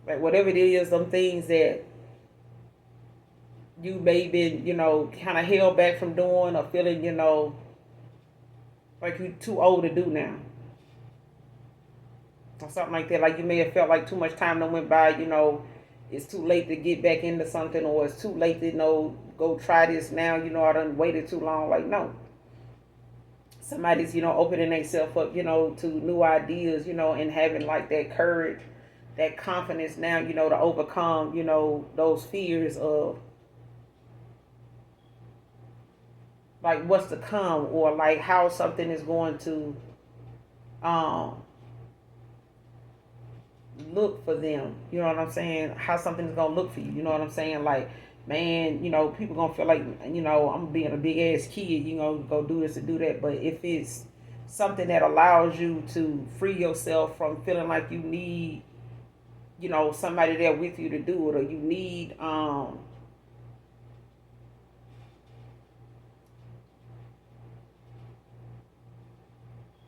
Speaker 1: Like whatever it is, some things that you may been, kind of held back from doing or feeling, like you're too old to do now. Or something like that. Like you may have felt like too much time that went by, it's too late to get back into something, or it's too late to, go try this now, I done waited too long. Like, no. Somebody's, opening themselves up, to new ideas, and having like that courage, that confidence now, to overcome, those fears of like what's to come, or like how something is going to um look for them. You know what I'm saying? How something's gonna look for you. You know what I'm saying? Like, man, people gonna feel like, I'm being a big ass kid, go do this and do that. But if it's something that allows you to free yourself from feeling like you need, somebody there with you to do it, or you need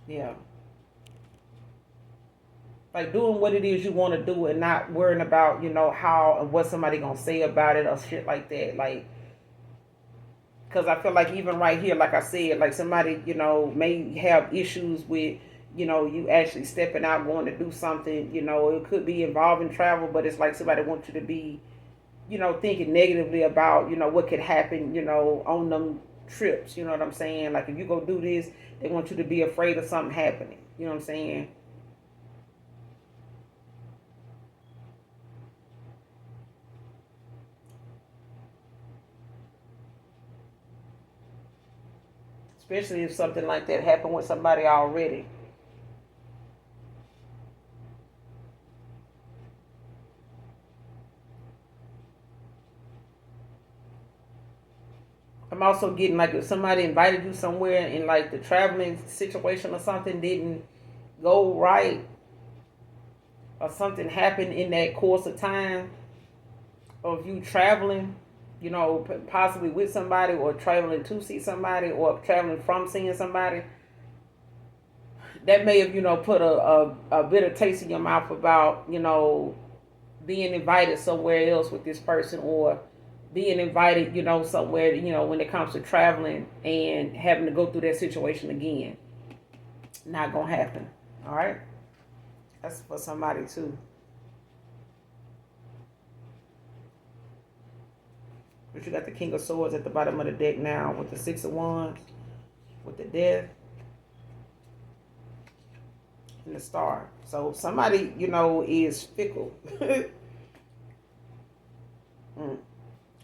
Speaker 1: yeah, like doing what it is you want to do and not worrying about, how and what somebody gonna say about it or shit like that. Like, because I feel like even right here, like I said, like somebody, may have issues with, you actually stepping out, going to do something. It could be involving travel, but it's like somebody wants you to be, thinking negatively about, what could happen, on them trips. You know what I'm saying? Like if you go do this, they want you to be afraid of something happening. You know what I'm saying? Especially if something like that happened with somebody already. I'm also getting like if somebody invited you somewhere and like the traveling situation or something didn't go right, or something happened in that course of time of you traveling, possibly with somebody, or traveling to see somebody, or traveling from seeing somebody, that may have, put a bitter taste in your mouth about, being invited somewhere else with this person, or being invited, somewhere, when it comes to traveling and having to go through that situation again. Not gonna happen. All right. That's for somebody too. But you got the King of Swords at the bottom of the deck now, with the Six of Wands, with the Death, and the Star. So somebody, is fickle. Mm.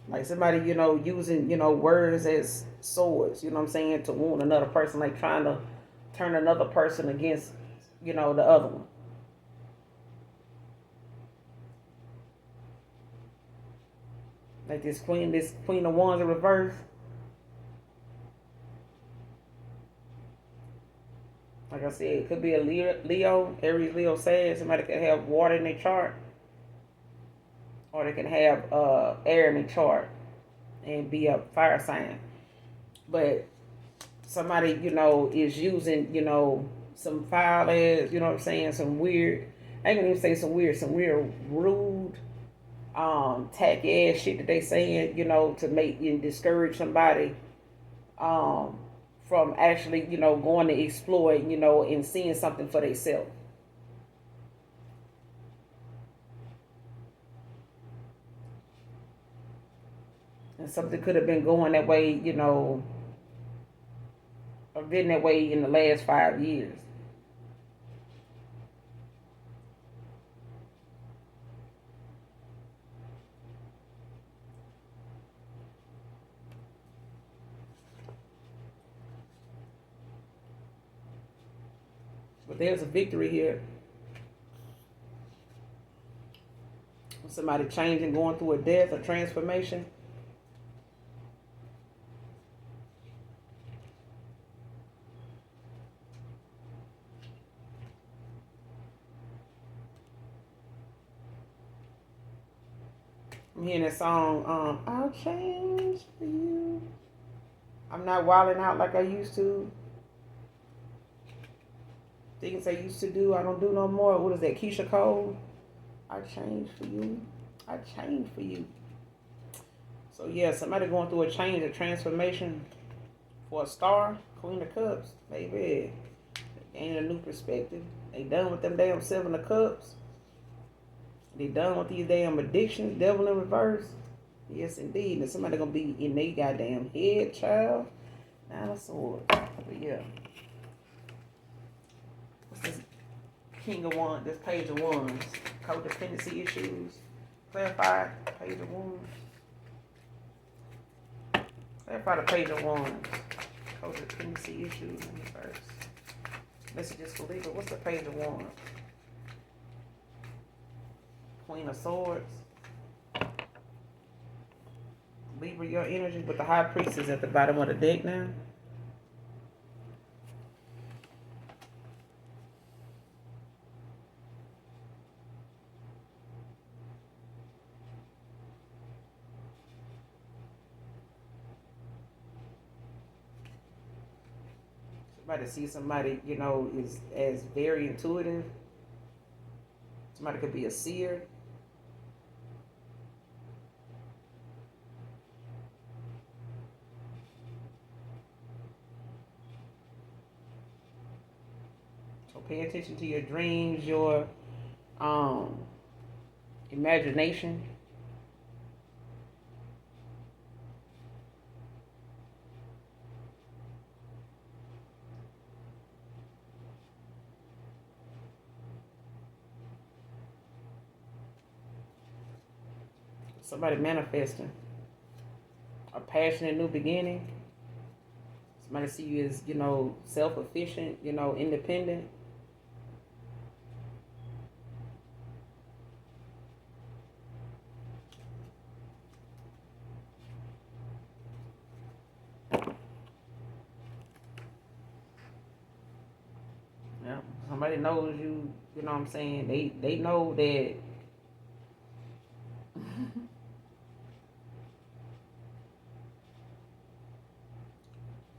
Speaker 1: Like somebody, using, words as swords, you know what I'm saying, to wound another person, like trying to turn another person against, the other one. Like this queen of wands in reverse. Like I said, it could be a Leo, Aries, Leo, Sag. Somebody could have water in their chart, or they can have air in their chart and be a fire sign. But somebody, is using, some foul ass, you know what I'm saying, some weird, I ain't gonna even say some weird rude, tacky ass shit that they saying, to make you discourage somebody, um, from actually, going to exploit, and seeing something for themselves. And something could have been going that way, or been that way in the last 5 years. But there's a victory here. Somebody changing, going through a death, a transformation. I'm hearing that song, I'll change for you. I'm not wilding out like I used to. Things I used to do, I don't do no more. What is that, Keisha Cole? I changed for you. I changed for you. So yeah, somebody going through a change, a transformation for a star, Queen of Cups, baby. They gain a new perspective. They done with them damn 7 of Cups. They done with these damn addictions, devil in reverse. Yes, indeed. And somebody gonna be in their goddamn head, child. 9 of Swords. But yeah. What's this King of Wands? This Page of Wands. Codependency issues. Clarify. Page of Wands. Clarify the Page of Wands. Codependency issues in reverse. Messages for Libra. What's the Page of Wands? Queen of Swords. Libra, your energy, but the High Priest is at the bottom of the deck now. Somebody see somebody, is as very intuitive. Somebody could be a seer. So pay attention to your dreams, your imagination. Somebody manifesting a passionate new beginning. Somebody see you as, self-efficient, independent. Yeah. Somebody knows you, you know what I'm saying? They know that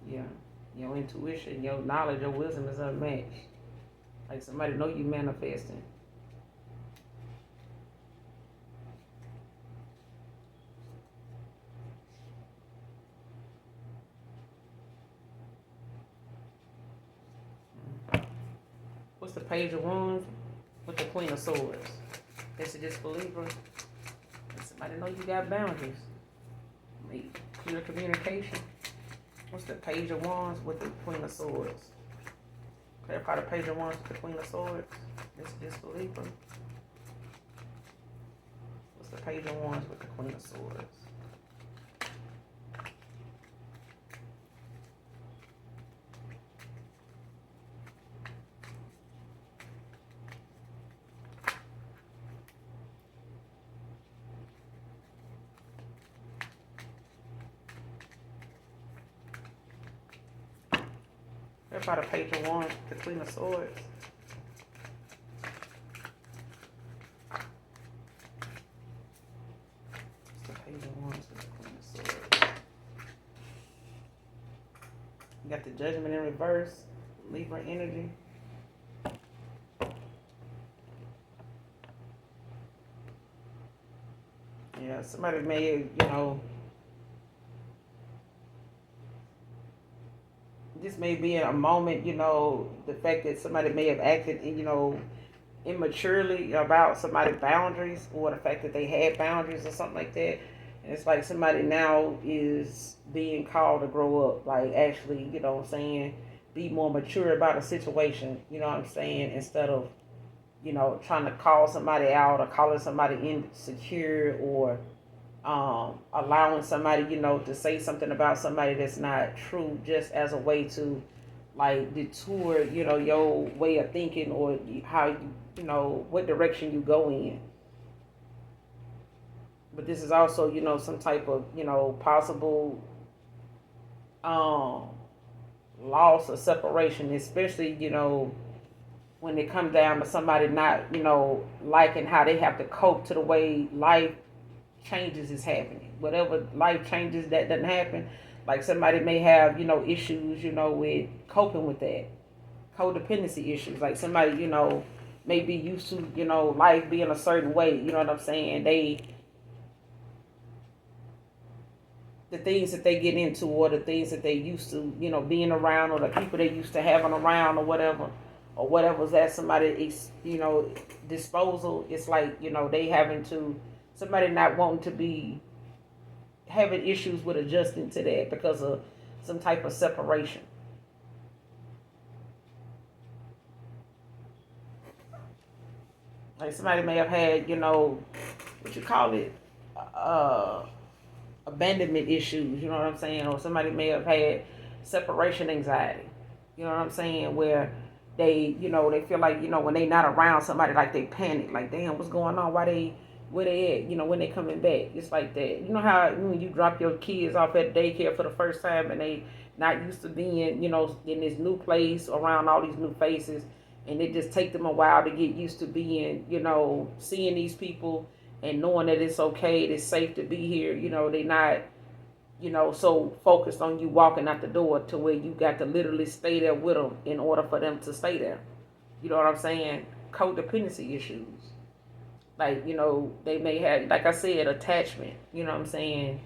Speaker 1: yeah, your intuition, your knowledge, your wisdom is unmatched. Like somebody know you manifesting. What's the Page of Wands with the Queen of Swords? This is just for Libra. Somebody know you got boundaries. Make clear communication. What's the Page of Wands with the Queen of Swords? Clarify the Page of Wands with the Queen of Swords. This is just for Libra. What's the Page of Wands with the Queen of Swords? About the Page of Wands, the Queen of Swords. It's the Page of Wands with the Queen of Swords. You got the Judgment in reverse, Libra energy. Yeah, somebody may, this may be in a moment, the fact that somebody may have acted, immaturely about somebody's boundaries, or the fact that they had boundaries or something like that. And it's like somebody now is being called to grow up, like actually, be more mature about a situation, instead of, trying to call somebody out or calling somebody insecure, or allowing somebody, to say something about somebody that's not true, just as a way to like detour, your way of thinking, or how what direction you go in. But this is also, some type of, possible loss or separation, especially, when it comes down to somebody not, liking how they have to cope to the way life changes is happening. Whatever life changes that doesn't happen, like somebody may have, issues, with coping with that. Codependency issues. Like somebody, may be used to, life being a certain way, you know what I'm saying? The things that they get into, or the things that they used to, being around, or the people they used to having around, or whatever's at somebody's, disposal. It's like, they having to, somebody not wanting to be having issues with adjusting to that because of some type of separation. Like somebody may have had, what you call it, abandonment issues, you know what I'm saying? Or somebody may have had separation anxiety, you know what I'm saying? Where they, they feel like, when they not around somebody, like they panic, like, damn, what's going on? Where they at, when they coming back? It's like that. You know how when you drop your kids off at daycare for the first time and they not used to being, in this new place around all these new faces, and it just take them a while to get used to being, seeing these people and knowing that it's okay, it's safe to be here. They not, so focused on you walking out the door to where you got to literally stay there with them in order for them to stay there. You know what I'm saying? Codependency issues. Like, they may have, like I said, attachment. You know what I'm saying?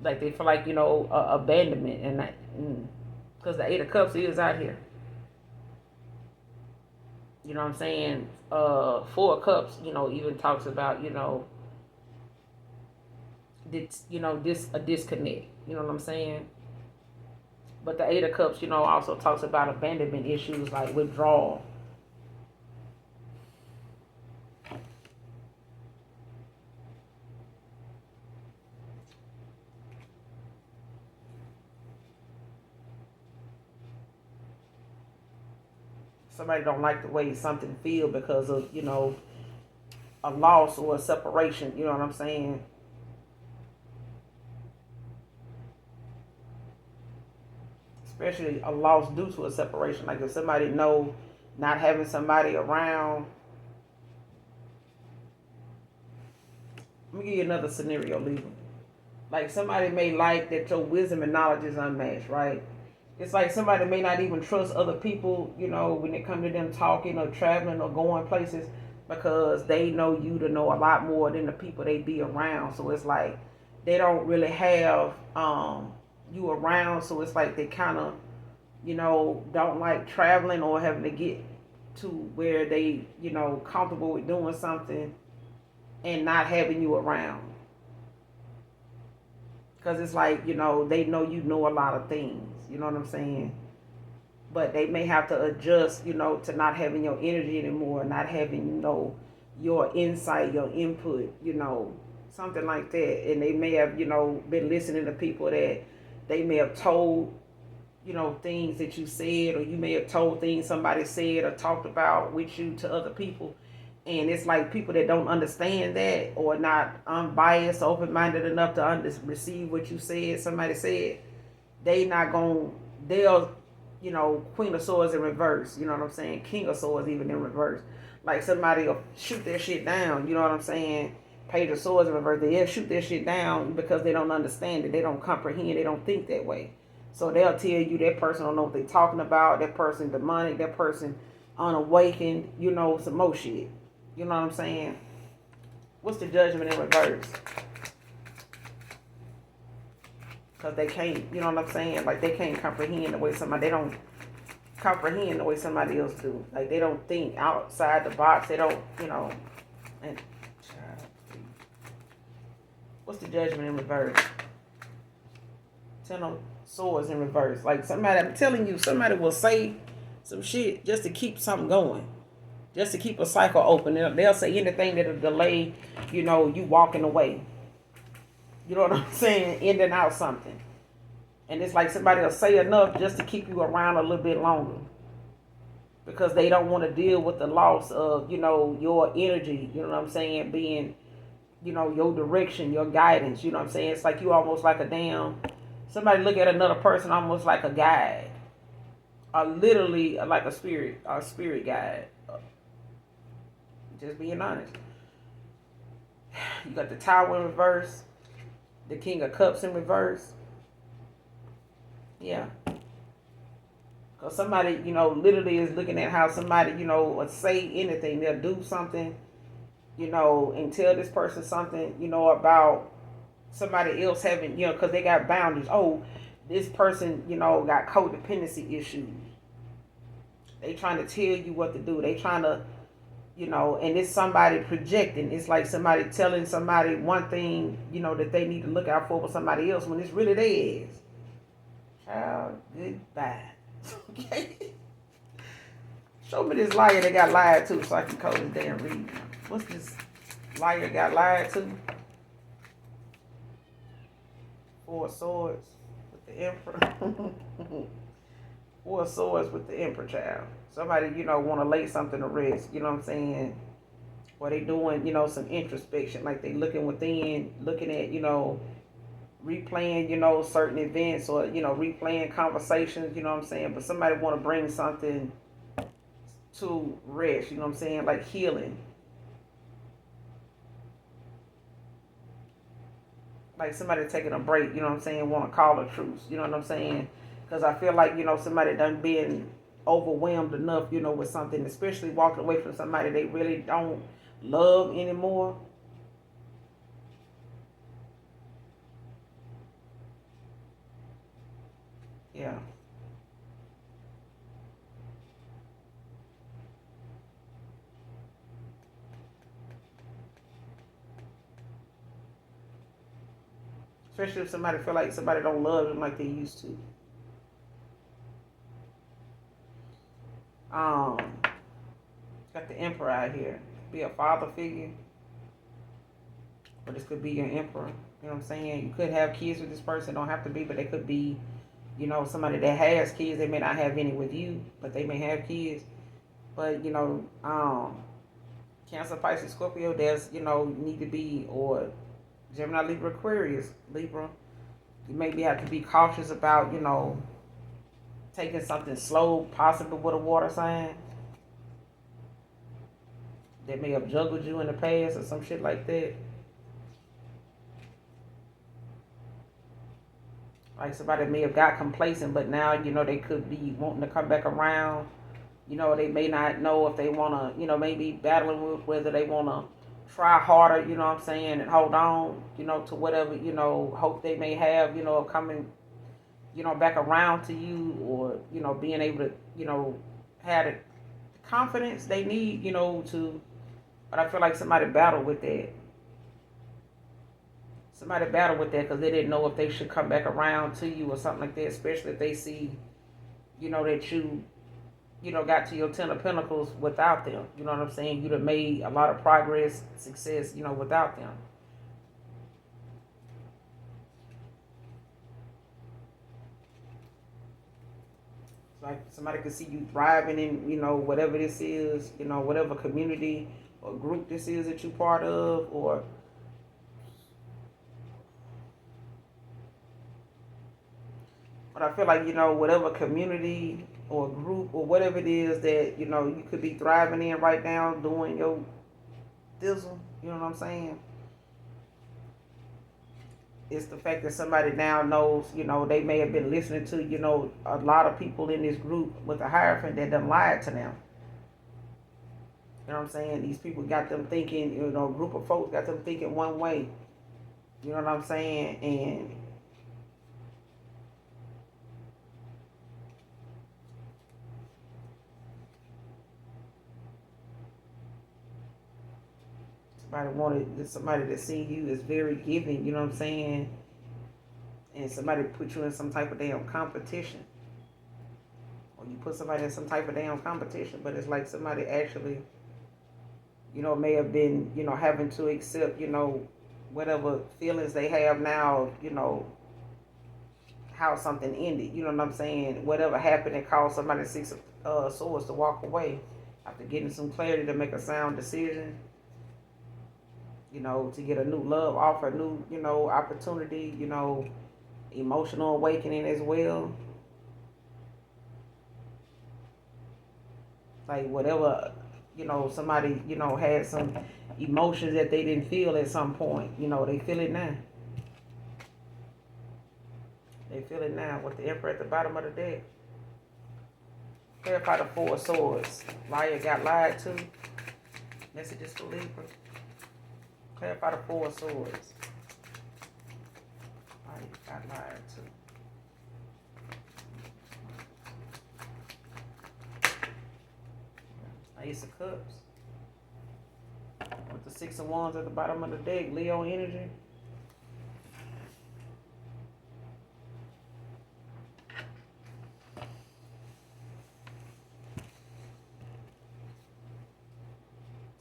Speaker 1: Like they feel like, abandonment. And that, because the Eight of Cups is out here. You know what I'm saying? Four of Cups, even talks about, this a disconnect. You know what I'm saying? But the Eight of Cups, also talks about abandonment issues, like withdrawal. Somebody don't like the way something feel because of, a loss or a separation. You know what I'm saying? Especially a loss due to a separation. Like if somebody know not having somebody around. Let me give you another scenario, Libra. Like somebody may like that your wisdom and knowledge is unmatched, right? It's like somebody may not even trust other people, when it comes to them talking or traveling or going places, because they know you to know a lot more than the people they be around. So it's like they don't really have you around. So it's like they kind of, don't like traveling or having to get to where they, comfortable with doing something and not having you around. Because it's like, they know you know a lot of things. You know what I'm saying? But they may have to adjust, to not having your energy anymore, not having, your insight, your input, something like that. And they may have, been listening to people that they may have told, things that you said, or you may have told things somebody said or talked about with you to other people. And it's like people that don't understand that, or not unbiased, open-minded enough to receive what you said, somebody said, they'll Queen of Swords in reverse. You know what I'm saying? King of Swords even in reverse. Like somebody will shoot their shit down. You know what I'm saying? Page of Swords in reverse. They'll shoot their shit down because they don't understand it. They don't comprehend. They don't think that way. So they'll tell you that person don't know what they're talking about. That person demonic. That person unawakened. Some more shit. You know what I'm saying? What's the Judgment in reverse? Because they can't, you know what I'm saying? Like, they can't comprehend the way they don't comprehend the way somebody else do. Like, they don't think outside the box. They don't, and what's the Judgment in reverse? Ten of Swords in reverse. Like, I'm telling you, somebody will say some shit just to keep something going. Just to keep a cycle open. They'll say anything that'll delay, you walking away. You know what I'm saying? Ending out something. And it's like somebody will say enough just to keep you around a little bit longer. Because they don't want to deal with the loss of, your energy. You know what I'm saying? Being, your direction, your guidance. You know what I'm saying? It's like you almost like somebody look at another person almost like a guide. Or literally like a spirit guide. Just being honest. You got the Tower in reverse. The King of Cups in reverse. Yeah. Because somebody, literally is looking at how somebody, would say anything. They'll do something, and tell this person something, about somebody else having, because they got boundaries. Oh, this person, got codependency issues. They trying to tell you what to do. They trying to, and it's somebody projecting. It's like somebody telling somebody one thing, that they need to look out for somebody else when it's really theirs. Child, goodbye. Okay? Show me this liar that got lied to so I can code this damn read. What's this liar got lied to? Four of Swords with the Emperor. Four of Swords with the Emperor, child. Somebody, want to lay something to rest. You know what I'm saying? Or they doing, some introspection. Like they looking within, looking at, replaying, certain events or, replaying conversations, you know what I'm saying? But somebody want to bring something to rest, you know what I'm saying? Like healing. Like somebody taking a break, you know what I'm saying? Want to call a truce, you know what I'm saying? Because I feel like, somebody done been overwhelmed enough, with something, especially walking away from somebody they really don't love anymore. Yeah. Especially if somebody feel like somebody don't love them like they used to. Got the Emperor out here. Be a father figure. Or this could be your Emperor. You know what I'm saying? You could have kids with this person. Don't have to be, but they could be, somebody that has kids. They may not have any with you, but they may have kids. But, Cancer, Pisces, Scorpio, there's, need to be, or Gemini, Libra, Aquarius, Libra. You maybe have to be cautious about, taking something slow, possibly with a water sign. That may have juggled you in the past or some shit like that. Like somebody may have got complacent, but now, they could be wanting to come back around. They may not know if they want to, maybe battling with whether they want to try harder, you know what I'm saying, and hold on, to whatever, hope they may have, coming, back around to you or, being able to, have the confidence they need, to, but I feel like somebody battled with that. Somebody battled with that because they didn't know if they should come back around to you or something like that, especially if they see, that you, got to your 10 of Pentacles without them. You know what I'm saying? You'd have made a lot of progress, success, without them. It's like somebody could see you thriving in, whatever this is, whatever community or group this is that you're part of, or but I feel like, whatever community or a group or whatever it is that, you know, you could be thriving in right now, doing your thizzle, you know what I'm saying? It's the fact that somebody now knows, you know, they may have been listening to, you know, a lot of people in this group with a Hierophant that done lied to them. You know what I'm saying? These people got them thinking, you know, a group of folks got them thinking one way. You know what I'm saying? And somebody that see you is very giving, you know what I'm saying? And somebody put you in some type of damn competition. Or you put somebody in some type of damn competition, but it's like somebody actually, you know, may have been, you know, having to accept, you know, whatever feelings they have now, you know, how something ended. You know what I'm saying? Whatever happened that caused somebody to 6 swords to walk away after getting some clarity to make a sound decision. You know, to get a new love offer, new, you know, opportunity, you know, emotional awakening as well. Like whatever, you know, somebody, you know, had some emotions that they didn't feel at some point. You know, they feel it now. They feel it now with the Emperor at the bottom of the deck. Clarify the 4 of Swords. Liar got lied to. Messages for Libra. Clarify the 4 of Swords. Liar got lied to. Ace of Cups. With the 6 of Wands at the bottom of the deck. Leo energy.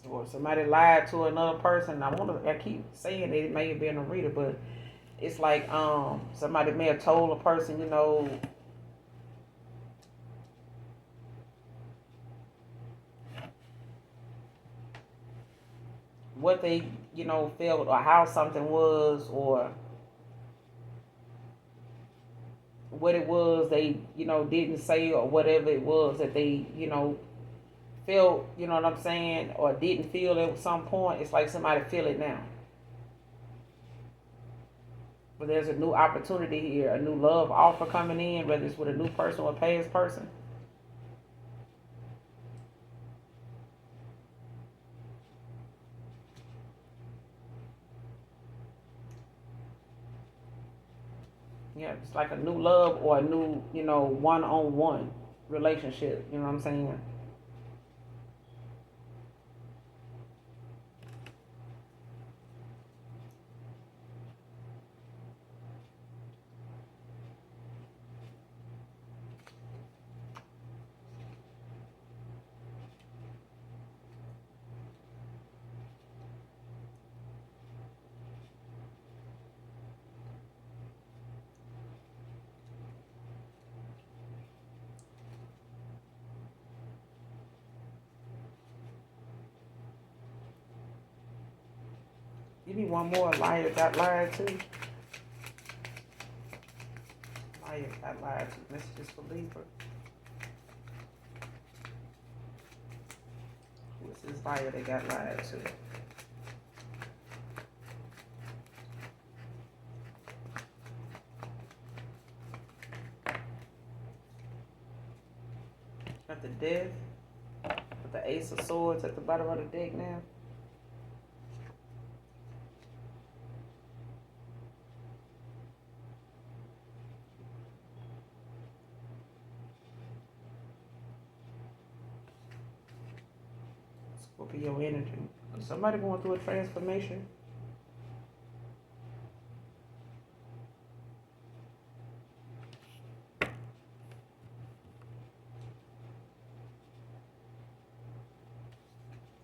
Speaker 1: Or somebody lied to another person. I keep saying it may have been a reader, but it's like somebody may have told a person, you know, what they, you know, felt or how something was or what it was they, you know, didn't say or whatever it was that they, you know, felt, you know what I'm saying, or didn't feel at some point. It's like somebody feel it now. But there's a new opportunity here, a new love offer coming in, whether it's with a new person or a past person. Yeah, it's like a new love or a new, you know, one-on-one relationship. You know what I'm saying? Give me one more. Liar got lied to. Liar got lied to. Messages for Libra. Who is this liar that got lied to? Got the Death. With the Ace of Swords at the bottom of the deck now. Scorpio energy. Somebody going through a transformation.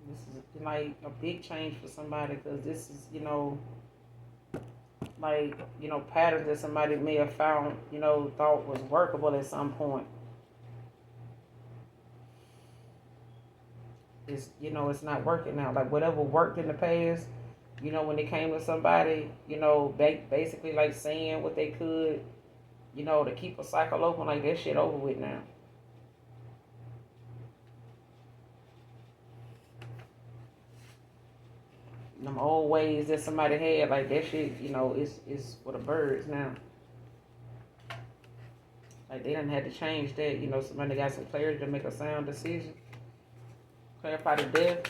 Speaker 1: This is like a big change for somebody because this is, you know, like, you know, patterns that somebody may have found, you know, thought was workable at some point. It's, you know, it's not working now. Like whatever worked in the past, you know, when they came to somebody, you know, basically like saying what they could, you know, to keep a cycle open, like that shit over with now. Them old ways that somebody had, like that shit, you know, is for the birds now. Like they done had to change that. You know, somebody got some clarity to make a sound decision. Clarify the death.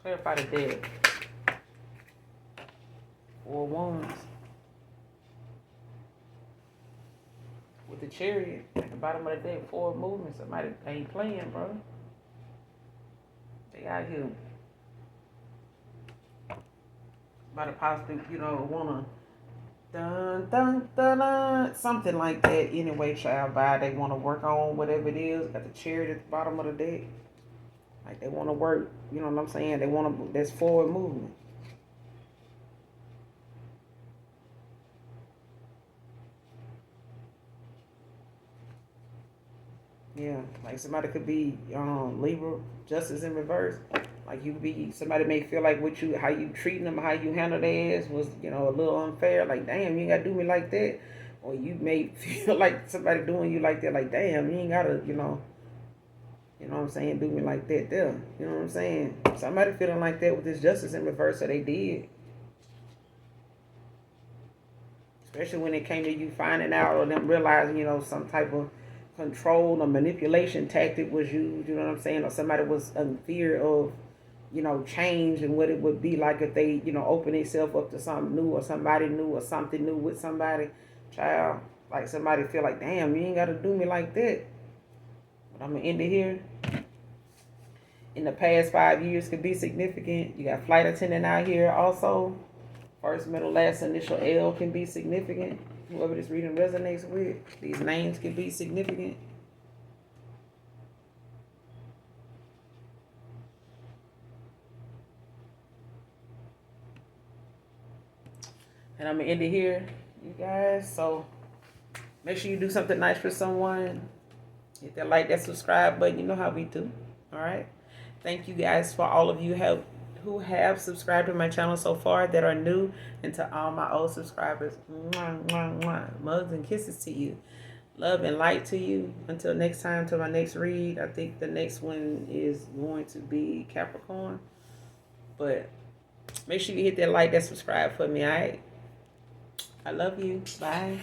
Speaker 1: Clarify the death. 4 wounds. With the chariot at the bottom of the deck, 4 movements. Somebody ain't playing, bro. They out here. Somebody possibly, you know, wanna dun dun dun dun something like that. Anyway, child, by they wanna work on whatever it is. Got the chariot at the bottom of the deck. Like they wanna work. You know what I'm saying? They wanna. That's forward movement. Yeah, like somebody could be Libra, justice in reverse. Like you be somebody may feel like what you how you treating them, how you handle their ass was, you know, a little unfair. Like damn, you ain't gotta do me like that. Or you may feel like somebody doing you like that. Like damn, you ain't gotta, you know what I'm saying, do me like that there. You know what I'm saying? Somebody feeling like that with this justice in reverse that they did. Especially when it came to you finding out or them realizing, you know, some type of control or manipulation tactic was used, you know what I'm saying? Or somebody was in fear of, you know, change and what it would be like if they, you know, open themselves up to something new or somebody new or something new with somebody. Child, like somebody feel like, damn, you ain't got to do me like that. But I'm going to end it here. In the past 5 years could be significant. You got flight attendant out here also. First, middle, last initial L can be significant. Whoever this reading resonates with, these names can be significant. And I'm going to end it here, you guys. So make sure you do something nice for someone. Hit that like, that subscribe button. You know how we do. All right. Thank you guys for all of you who have subscribed to my channel so far that are new, and to all my old subscribers. Mwah, mwah, mwah. Mugs and kisses to you. Love and light to you. Until next time, to my next read. I think the next one is going to be Capricorn. But make sure you hit that like, that subscribe for me, all right? I love you. Bye.